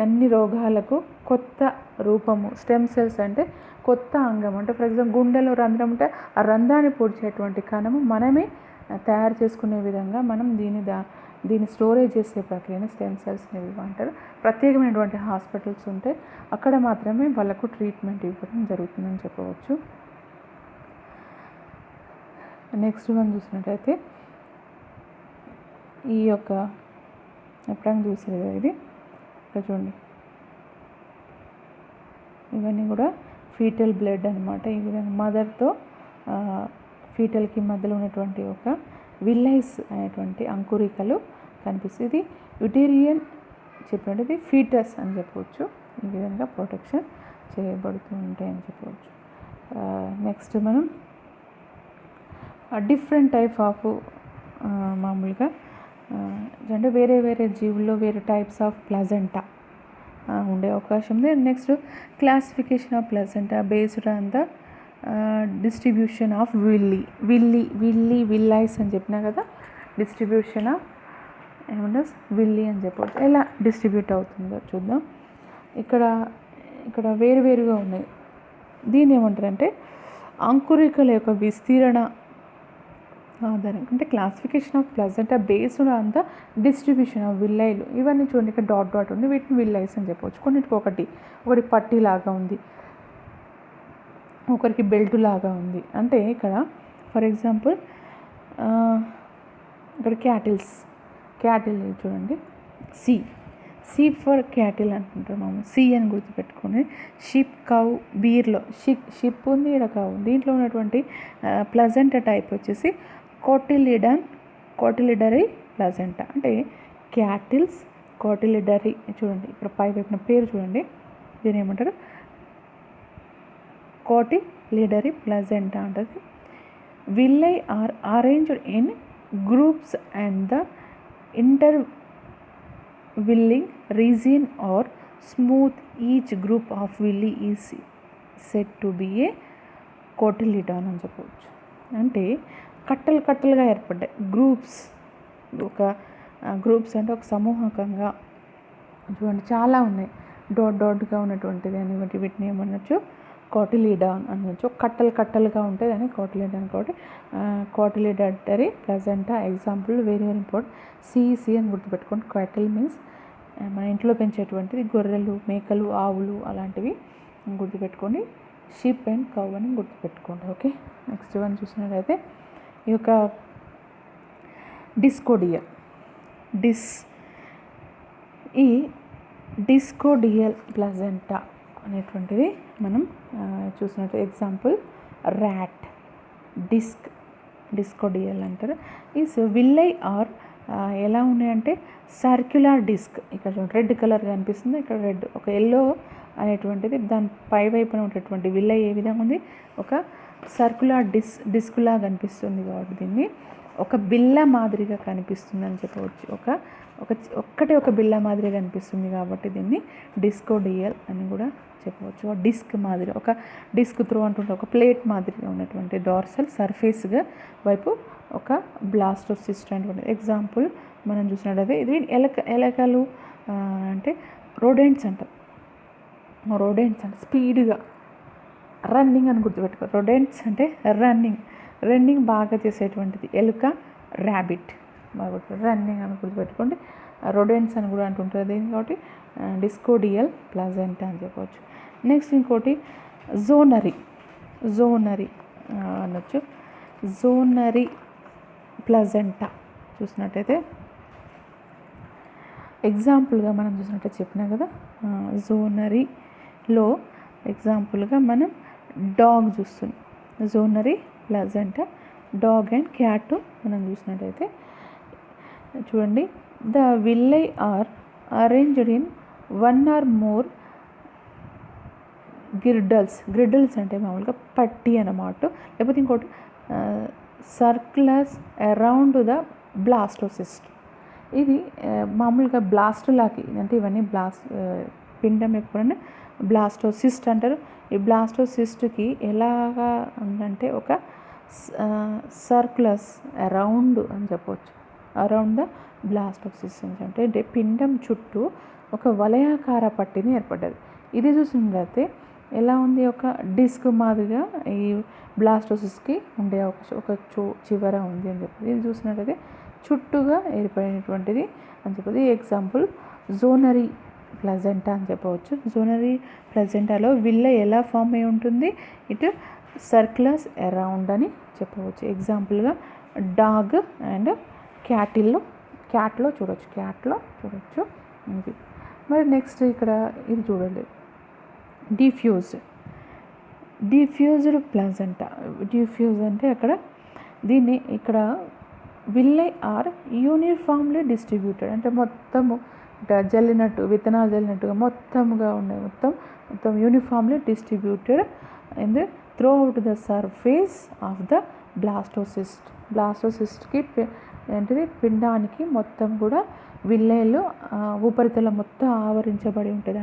అన్ని రోగాలకు కొత్త రూపము. స్టెమ్ సెల్స్ అంటే కొత్త అంగం. అంటే ఫర్ ఎగ్జాంపుల్ గుండెలో రంధ్రం ఉంటే ఆ రంధ్రాన్ని పూడ్చేటువంటి కణము మనమే తయారు చేసుకునే విధంగా మనం దీన్ని స్టోరేజ్ చేసే ప్రక్రియని స్టెమ్ సెల్స్ నిల్వ అంటారు. ప్రత్యేకమైనటువంటి హాస్పిటల్స్ ఉంటే అక్కడ మాత్రమే వాళ్ళకు ట్రీట్మెంట్ ఇవ్వడం జరుగుతుందని చెప్పవచ్చు. నెక్స్ట్ వన్ చూసినట్టయితే ఈ యొక్క ఎప్పుడైనా చూసారు కదా, ఇది ఇక్కడ చూడండి, ఇవన్నీ కూడా ఫీటల్ బ్లడ్ అనమాట. ఈ విధంగా మదర్తో ఫీటల్కి మధ్యలో ఉన్నటువంటి ఒక విల్లైస్ అనేటువంటి అంకురికలు కనిపిస్తుంది. ఇది యుటేరియన్ చెప్పినట్టు ఫీటస్ అని చెప్పవచ్చు. ఈ విధంగా ప్రొటెక్షన్ చేయబడుతూ ఉంటాయని చెప్పవచ్చు. నెక్స్ట్ మనం డిఫరెంట్ టైప్ ఆఫ్ మామూలుగా అంటే వేరే జీవుల్లో వేరే టైప్స్ ఆఫ్ ప్లజెంటా ఉండే అవకాశం ఉంది. Next classification of placenta based on the distribution of villi అని చెప్పినా కదా, డిస్ట్రిబ్యూషన్ ఆఫ్ ఏమంటారు విల్లీ అని చెప్పవచ్చు. ఎలా డిస్ట్రిబ్యూట్ అవుతుందో చూద్దాం. ఇక్కడ వేరువేరుగా ఉన్నాయి. దీన్ని ఏమంటారంటే అంకురికల యొక్క విస్తీరణ ఆధారం అంటే classification of placenta based on the distribution of విల్లైలు. ఇవన్నీ చూడండి, ఇక్కడ డాట్ ఉంది, వీటిని విల్లైస్ అని చెప్పవచ్చు. కొన్నిటికి ఒకటి పట్టీ లాగా ఉంది, ఒకరికి బెల్ట్ లాగా ఉంది. అంటే ఇక్కడ ఫర్ ఎగ్జాంపుల్ ఇక్కడ క్యాటిల్ చూడండి, సి ఫర్ క్యాటిల్ అనుకుంటారు మామూలు. సి అని గుర్తుపెట్టుకుని షిప్, కౌ, బీర్లో షిప్ ఉంది, ఇక్కడ కౌ. దీంట్లో ఉన్నటువంటి ప్లజెంటా టైప్ వచ్చేసి కోటిలిడరీ ప్లజెంటా. అంటే క్యాటిల్స్ కోటిలిడరీ. చూడండి ఇక్కడ పై వైపున పేరు చూడండి, దీని ఏమంటారు కోటిలిడరీ ప్లజెంటా అంటది. Villi are arranged in groups and the intervilling region or smooth. Each group of villi is said to be a cotyledon అని చెప్పవచ్చు. అంటే కట్టలుగా ఏర్పడ్డాయి గ్రూప్స్. గ్రూప్స్ అంటే ఒక సమూహకంగా చూడండి చాలా ఉన్నాయి, డాట్గా ఉన్నటువంటిది అని వీటిని ఏమనొచ్చు కోటిలిడాన్ అనొచ్చు. కట్టలుగా ఉంటుంది అని కోటిలిడాన్. కాబట్టి cotyledonary placenta example very important. C అని గుర్తుపెట్టుకోండి. క్యాటిల్ మీన్స్ మన ఇంట్లో పెంచేటువంటిది గొర్రెలు, మేకలు, ఆవులు అలాంటివి గుర్తుపెట్టుకోండి. షీప్ అండ్ కౌ అని గుర్తుపెట్టుకోండి. ఓకే, నెక్స్ట్ వన్ చూసినట్లయితే ఈ యొక్క డిస్కోడియల్ ఈ డిస్కోడియల్ ప్లజెంటా అనేటువంటిది మనం చూసినట్టు ఎగ్జాంపుల్ ర్యాట్, డిస్కోడియల్ అంటారు. ఈ విల్లై ఆర్ ఎలా ఉన్నాయంటే సర్క్యులర్ డిస్క్. ఇక్కడ రెడ్ కలర్ కనిపిస్తుంది, ఇక్కడ రెడ్ ఒక ఎల్లో అనేటువంటిది దాని పై వైపున ఉన్నటువంటి విల్లై ఏ విధంగా ఉంది, ఒక సర్క్యులర్ డిస్క్ లాగా కనిపిస్తుంది. కాబట్టి దీన్ని ఒక బిళ్ళ మాదిరిగా కనిపిస్తుందని చెప్పవచ్చు. ఒక బిళ్ళ మాదిరిగా కనిపిస్తుంది కాబట్టి దీన్ని డిస్కోడియల్ అని కూడా చెప్పవచ్చు. డిస్క్ మాదిరి, ఒక డిస్క్ త్రూ అంటుంటే ఒక ప్లేట్ మాదిరిగా ఉన్నటువంటి డార్సల్ సర్ఫేస్గా వైపు ఒక బ్లాస్టోసిస్ట్ అనేటువంటి ఎగ్జాంపుల్ మనం చూసినట్టయితే ఇది ఎలకలు అంటే రోడెంట్స్ అంటారు. స్పీడ్గా రన్నింగ్ అని గుర్తుపెట్టుకో. రోడెంట్స్ అంటే రన్నింగ్ బాగా చేసేటువంటిది ఎలుక, ర్యాబిట్ బాగా రన్నింగ్ అని గుర్తుపెట్టుకోండి. రోడెంట్స్ అని కూడా అంటుంటారు దీన్ని, కాబట్టి డిస్కోడియల్ ప్లాజెంటా అని చెప్పవచ్చు. నెక్స్ట్ ఇంకోటి జోనరీ అనొచ్చు. జోనరీ ప్లాజెంటా చూసినట్టయితే ఎగ్జాంపుల్గా మనం చూసినట్టయితే చెప్పినా కదా, జోనరీలో ఎగ్జాంపుల్గా మనం డాగ్ చూస్తున్నాం. Zonary placenta dog and cat మనం చూసినట్టయితే చూడండి. The villi are arranged in 1 or more girdles అంటే మామూలుగా పట్టి అన్నమాట. లేకపోతే ఇంకోటి సర్క్యులస్ అరౌండ్ ద బ్లాస్టోసిస్ట్. ఇది మామూలుగా బ్లాస్టులాకి అంటే ఇవన్నీ పిండం ఎప్పుడైనా బ్లాస్టోసిస్ట్ అంటారు. ఈ బ్లాస్టోసిస్ట్కి ఎలాగా ఉందంటే ఒక సర్క్యులస్ అరౌండ్ అని చెప్పవచ్చు. అరౌండ్ ద బ్లాస్టోసిస్ట్ అంటే పిండం చుట్టూ ఒక వలయాకార పట్టిని ఏర్పడ్డది. ఇది చూసినట్లయితే ఎలా ఉంది, ఒక డిస్క్ మాదిరిగా ఈ బ్లాస్టోసిస్కి ఉండే అవకాశం ఒక చివర ఉంది అని చెప్పి ఇది చూసినట్లయితే చుట్టూగా ఏర్పడినటువంటిది అని చెప్పి ఎగ్జాంపుల్ జోనరీ ప్లాజెంటా అని చెప్పవచ్చు. జోనరీ ప్లాజెంటాలో విల్ల ఎలా ఫామ్ అయి ఉంటుంది, ఇటు సర్క్యులస్ అరౌండ్ అని చెప్పవచ్చు. ఎగ్జాంపుల్గా డాగ్ అండ్ క్యాట్లో చూడవచ్చు. మరి నెక్స్ట్ ఇక్కడ ఇది చూడండి, డిఫ్యూజ్డ్ ప్లాజెంటా. డిఫ్యూజ్ అంటే ఇక్కడ విల్లై ఆర్ యూనిఫామ్లీ డిస్ట్రిబ్యూటెడ్ అంటే మొత్తము జల్లినట్టు విత్తనాలు జల్లినట్టుగా మొత్తంగా ఉన్నాయి, మొత్తం uniformly distributed in the throughout the surface of the బ్లాస్టోసిస్ట్కి ఏంటిది పిండానికి మొత్తం కూడా విల్లైలో ఉపరితలం మొత్తం ఆవరించబడి ఉంటుంది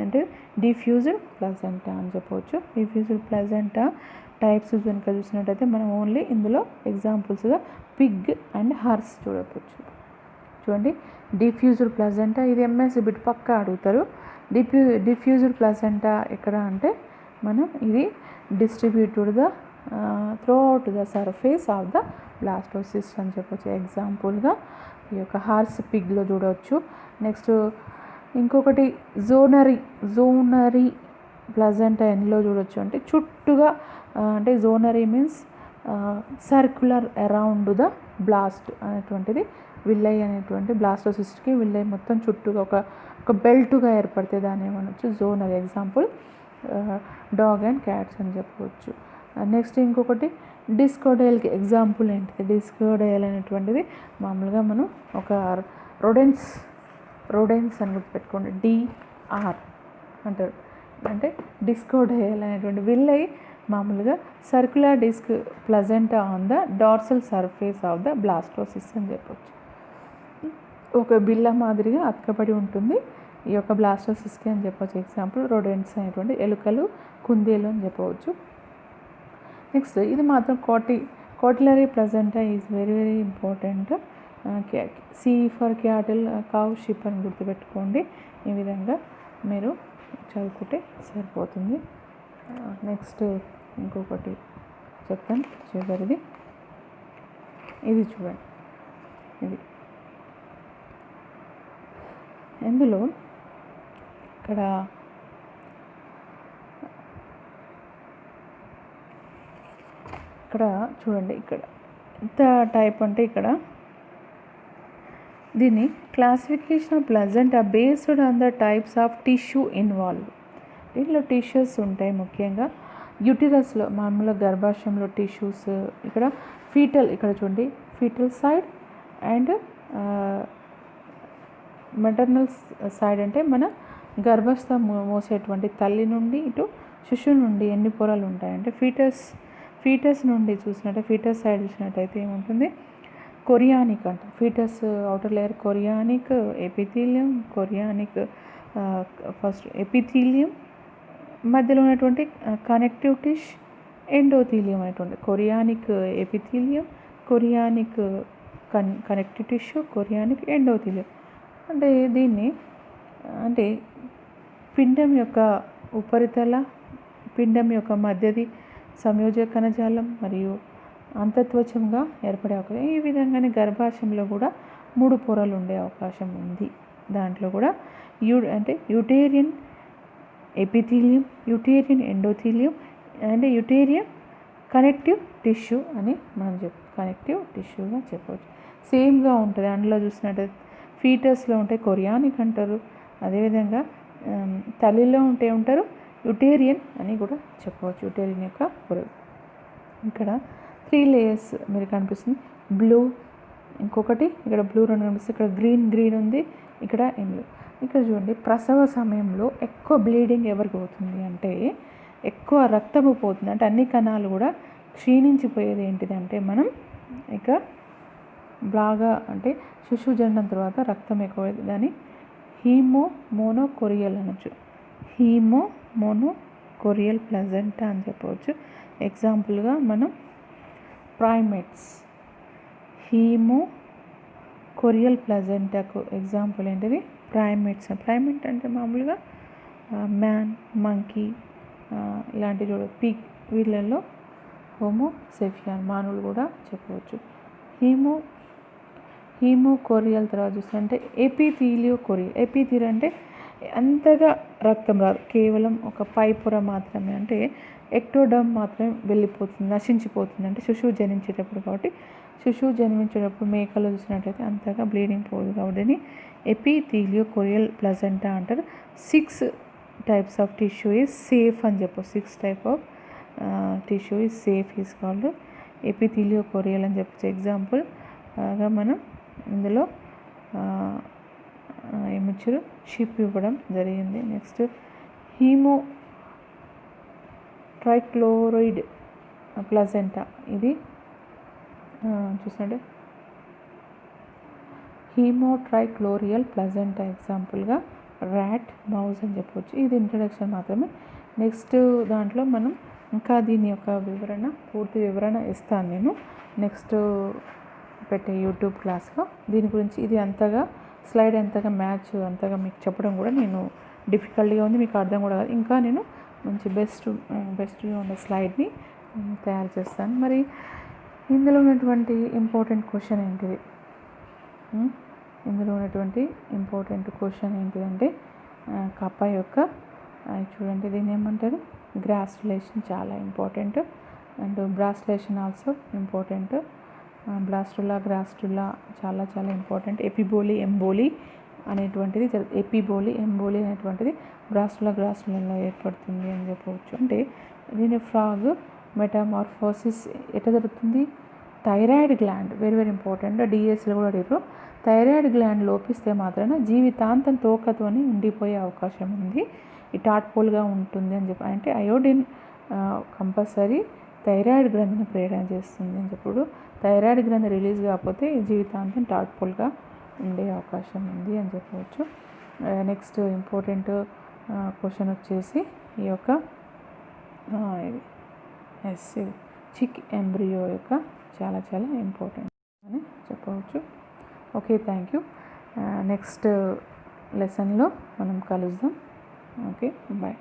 అంటే డిఫ్యూజ్డ్ ప్లాజెంటా అని చెప్పవచ్చు. డిఫ్యూజ్డ్ ప్లాజెంటా టైప్స్ కనుక చూసినట్టయితే మనం ఓన్లీ ఇందులో ఎగ్జాంపుల్స్గా పిగ్ అండ్ హార్స్ చూడవచ్చు. చూడండి, డిఫ్యూజ్డ్ ప్లాజెంటా ఇది ఎంఎస్సి బిట్ పక్క అడుగుతారు. డిఫ్యూజ్డ్ ప్లాజెంటా ఎక్కడ అంటే మనం ఇది distributed the throughout the surface of the blastocyst అని చెప్పవచ్చు. ఎగ్జాంపుల్గా ఈ యొక్క హార్స్ పిగ్లో చూడవచ్చు. నెక్స్ట్ ఇంకొకటి జోనరీ ప్లాజెంటా ఎందులో చూడవచ్చు అంటే చుట్టుగా అంటే zonary means circular around the blast అనేటువంటిది విల్లై అనేటువంటి బ్లాస్టోసిస్ట్కి విల్లై మొత్తం చుట్టూగా ఒక బెల్ట్గా ఏర్పడితే దాన్ని ఏమనొచ్చు జోనరీ. ఎగ్జాంపుల్ డాగ్ అండ్ క్యాట్స్ అని చెప్పవచ్చు. నెక్స్ట్ ఇంకొకటి డిస్కోడైల్కి ఎగ్జాంపుల్ ఏంటిది, డిస్కోడైల్ అనేటువంటిది మామూలుగా మనం ఒక రోడెన్స్ అని గుర్తుపెట్టుకోండి, డిఆర్ అంటారు. అంటే డిస్కోడైల్ అనేటువంటి విల్లై మామూలుగా circular disc placenta on the dorsal surface of the blastocyst అని చెప్పవచ్చు. ఒక బిళ్ళ మాదిరిగా అతకబడి ఉంటుంది ఈ యొక్క బ్లాస్టోసిస్ట్కి అని చెప్పవచ్చు. ఎగ్జాంపుల్ రోడెంట్స్ అనేటువంటి ఎలుకలు, కుందేలు అని చెప్పవచ్చు. నెక్స్ట్ ఇది మాత్రం cotyledonary placenta is very important. C for cattle, cow, sheep అని గుర్తుపెట్టుకోండి. ఈ విధంగా మీరు చదువుకుంటే సరిపోతుంది. నెక్స్ట్ ఇంకొకటి చెప్తాను చివరిది. ఇది చూడండి, ఇది ఇందులో ఇక్కడ చూడండి, ఇక్కడ ఎంత టైప్ అంటే ఇక్కడ దీన్ని classification of placenta based on the types of tissue involve. దీంట్లో టిష్యూస్ ఉంటాయి ముఖ్యంగా యూటిరస్లో మామూలుగా గర్భాశయంలో టిష్యూస్, ఇక్కడ ఇక్కడ చూడండి foetal side and maternal side అంటే మన గర్భస్థ మోసేటువంటి తల్లి నుండి ఇటు శిశువు నుండి ఎన్ని పొరలు ఉంటాయంటే ఫీటస్ నుండి చూసినట్టే ఫీటస్ సైడ్ చూసినట్టయితే ఏముంటుంది, కొరియానిక్ అంట. Foetus outer layer chorionic, epithelium, chorionic first epithelium, మధ్యలో ఉన్నటువంటి కనెక్టివ్ టిష్, ఎండోథీలియం అనేటువంటి chorionic epithelium, chorionic connective tissue, chorionic endothelium. అంటే దీన్ని అంటే పిండం యొక్క ఉపరితల, పిండం యొక్క మధ్యది సంయోజక కణజాలం మరియు అంతత్వచంగా ఏర్పడే అవకాశం. ఈ విధంగానే గర్భాశయంలో కూడా 3 పొరలు ఉండే అవకాశం ఉంది. దాంట్లో కూడా అంటే uterine epithelium, uterine endothelium and uterine connective tissue అని మనం కనెక్టివ్ టిష్యూగా చెప్పవచ్చు. సేమ్గా ఉంటుంది. అందులో చూసినట్టు ఫీటస్లో ఉంటే కొరియానిక్ అంటారు, అదేవిధంగా తల్లిలో ఉంటే ఉంటారు యూటేరియన్ అని కూడా చెప్పవచ్చు. యూటేరియన్ యొక్క పొరలు. ఇక్కడ 3 లేయర్స్ మీరు కనిపిస్తుంది, బ్లూ, ఇంకొకటి ఇక్కడ బ్లూ 2 కనిపిస్తుంది, ఇక్కడ గ్రీన్ ఉంది, ఇక్కడ ఎల్లో. ఇక్కడ చూడండి, ప్రసవ సమయంలో ఎక్కువ బ్లీడింగ్ ఎవరికి అవుతుంది అంటే ఎక్కువ రక్తము పోతుంది, అంటే అన్ని కణాలు కూడా క్షీణించిపోయేది ఏంటిదంటే మనం ఇక బాగా అంటే శిశువు జననం తర్వాత రక్తం ఎక్కువ, దాన్ని హీమోమోనోకోరియల్ అనొచ్చు, హీమోమోనోకోరియల్ ప్లజెంటా అని చెప్పవచ్చు. ఎగ్జాంపుల్గా మనం ప్రైమేట్స్, హీమోకోరియల్ ప్లజెంటాకు ఎగ్జాంపుల్ ఏంటిది ప్రైమేట్స్. ప్రైమేట్ అంటే మామూలుగా మ్యాన్, మంకీ ఇలాంటి పిగ్, వీళ్ళల్లో హోమోసెఫియన్ మానవులు కూడా చెప్పవచ్చు. హీమోకోరియల్ తర్వాత చూస్తుంటే ఎపిథీలియోకోరియల్. ఎపిథీలియో అంటే అంతగా రక్తం రాదు, కేవలం ఒక పై పొర మాత్రమే, అంటే ఎక్టోడర్మ్ మాత్రమే వెళ్ళిపోతుంది, నశించిపోతుంది. అంటే శిశువు జనించేటప్పుడు, కాబట్టి శిశువు జన్మించేటప్పుడు మేకలు చూసినట్టయితే అంతగా బ్లీడింగ్ పోదు, కాబట్టి ఎపిథీలియోకోరియల్ ప్లజెంటా అంటారు. 6 types of tissue is safe అని చెప్పు. 6 type of tissue is safe is called ఎపిథీలియోకోరియల్ అని చెప్పచ్చు. ఎగ్జాంపుల్గా మనం ఇందులో ఏమిచ్చారు, షిప్ ఇవ్వడం జరిగింది. నెక్స్ట్ ట్రైక్లోరైడ్ ప్లజెంటా, ఇది చూసినట్టే ట్రైక్లోరియల్ ప్లజెంటా ఎగ్జాంపుల్గా ర్యాట్, మౌస్ అని చెప్పవచ్చు. ఇది ఇంట్రడక్షన్ మాత్రమే. నెక్స్ట్ దాంట్లో మనం ఇంకా దీని యొక్క పూర్తి వివరణ ఇస్తాను నేను నెక్స్ట్ పెట్టే యూట్యూబ్ క్లాస్లో. దీని గురించి ఇది అంతగా స్లైడ్ అంతగా అంతగా మీకు చెప్పడం కూడా నేను డిఫికల్ట్గా ఉంది, మీకు అర్థం కూడా కాదు. ఇంకా నేను మంచి బెస్ట్గా ఉండే స్లైడ్ని తయారు చేస్తాను. మరి ఇందులో ఉన్నటువంటి ఇంపార్టెంట్ క్వశ్చన్ ఏంటిది, ఏంటిదంటే కప్ప యొక్క చూడండి, దీన్ని ఏమంటారు గ్రాస్యులేషన్, చాలా important. And blastulation also important. Blastula, gastrula చాలా చాలా ఇంపార్టెంట్. ఎంబోలీ అనేటువంటిది ఎంబోలీ అనేటువంటిది గ్రాస్టులలో ఏర్పడుతుంది అని చెప్పవచ్చు. అంటే దీని ఫ్రాగ్ మెటామార్ఫోసిస్ ఎట్లా జరుగుతుంది, thyroid gland very very important. డిఎస్లో కూడా అడిగారు, థైరాయిడ్ గ్లాండ్ లోపిస్తే మాత్రాన జీవితాంతం తోకతోని ఉండిపోయే అవకాశం ఉంది, ఈ టాట్పోల్గా ఉంటుంది అని చెప్పి. అంటే అయోడిన్ కంపల్సరీ థైరాయిడ్ గ్రంథిని ప్రేరణ చేస్తుంది అని చెప్పుడు. థైరాయిడ్ గ్రంథి రిలీజ్ కాకపోతే జీవితాంతం టాట్పోల్గా ఉండే అవకాశం ఉంది అని చెప్పవచ్చు. నెక్స్ట్ ఇంపార్టెంట్ క్వశ్చన్ వచ్చేసి ఈ యొక్క చిక్ ఎంబ్రియో యొక్క చాలా చాలా ఇంపార్టెంట్ అని చెప్పవచ్చు. Okay, thank you. నెక్స్ట్ లెసన్లో మనం కలుద్దాం. Okay, bye.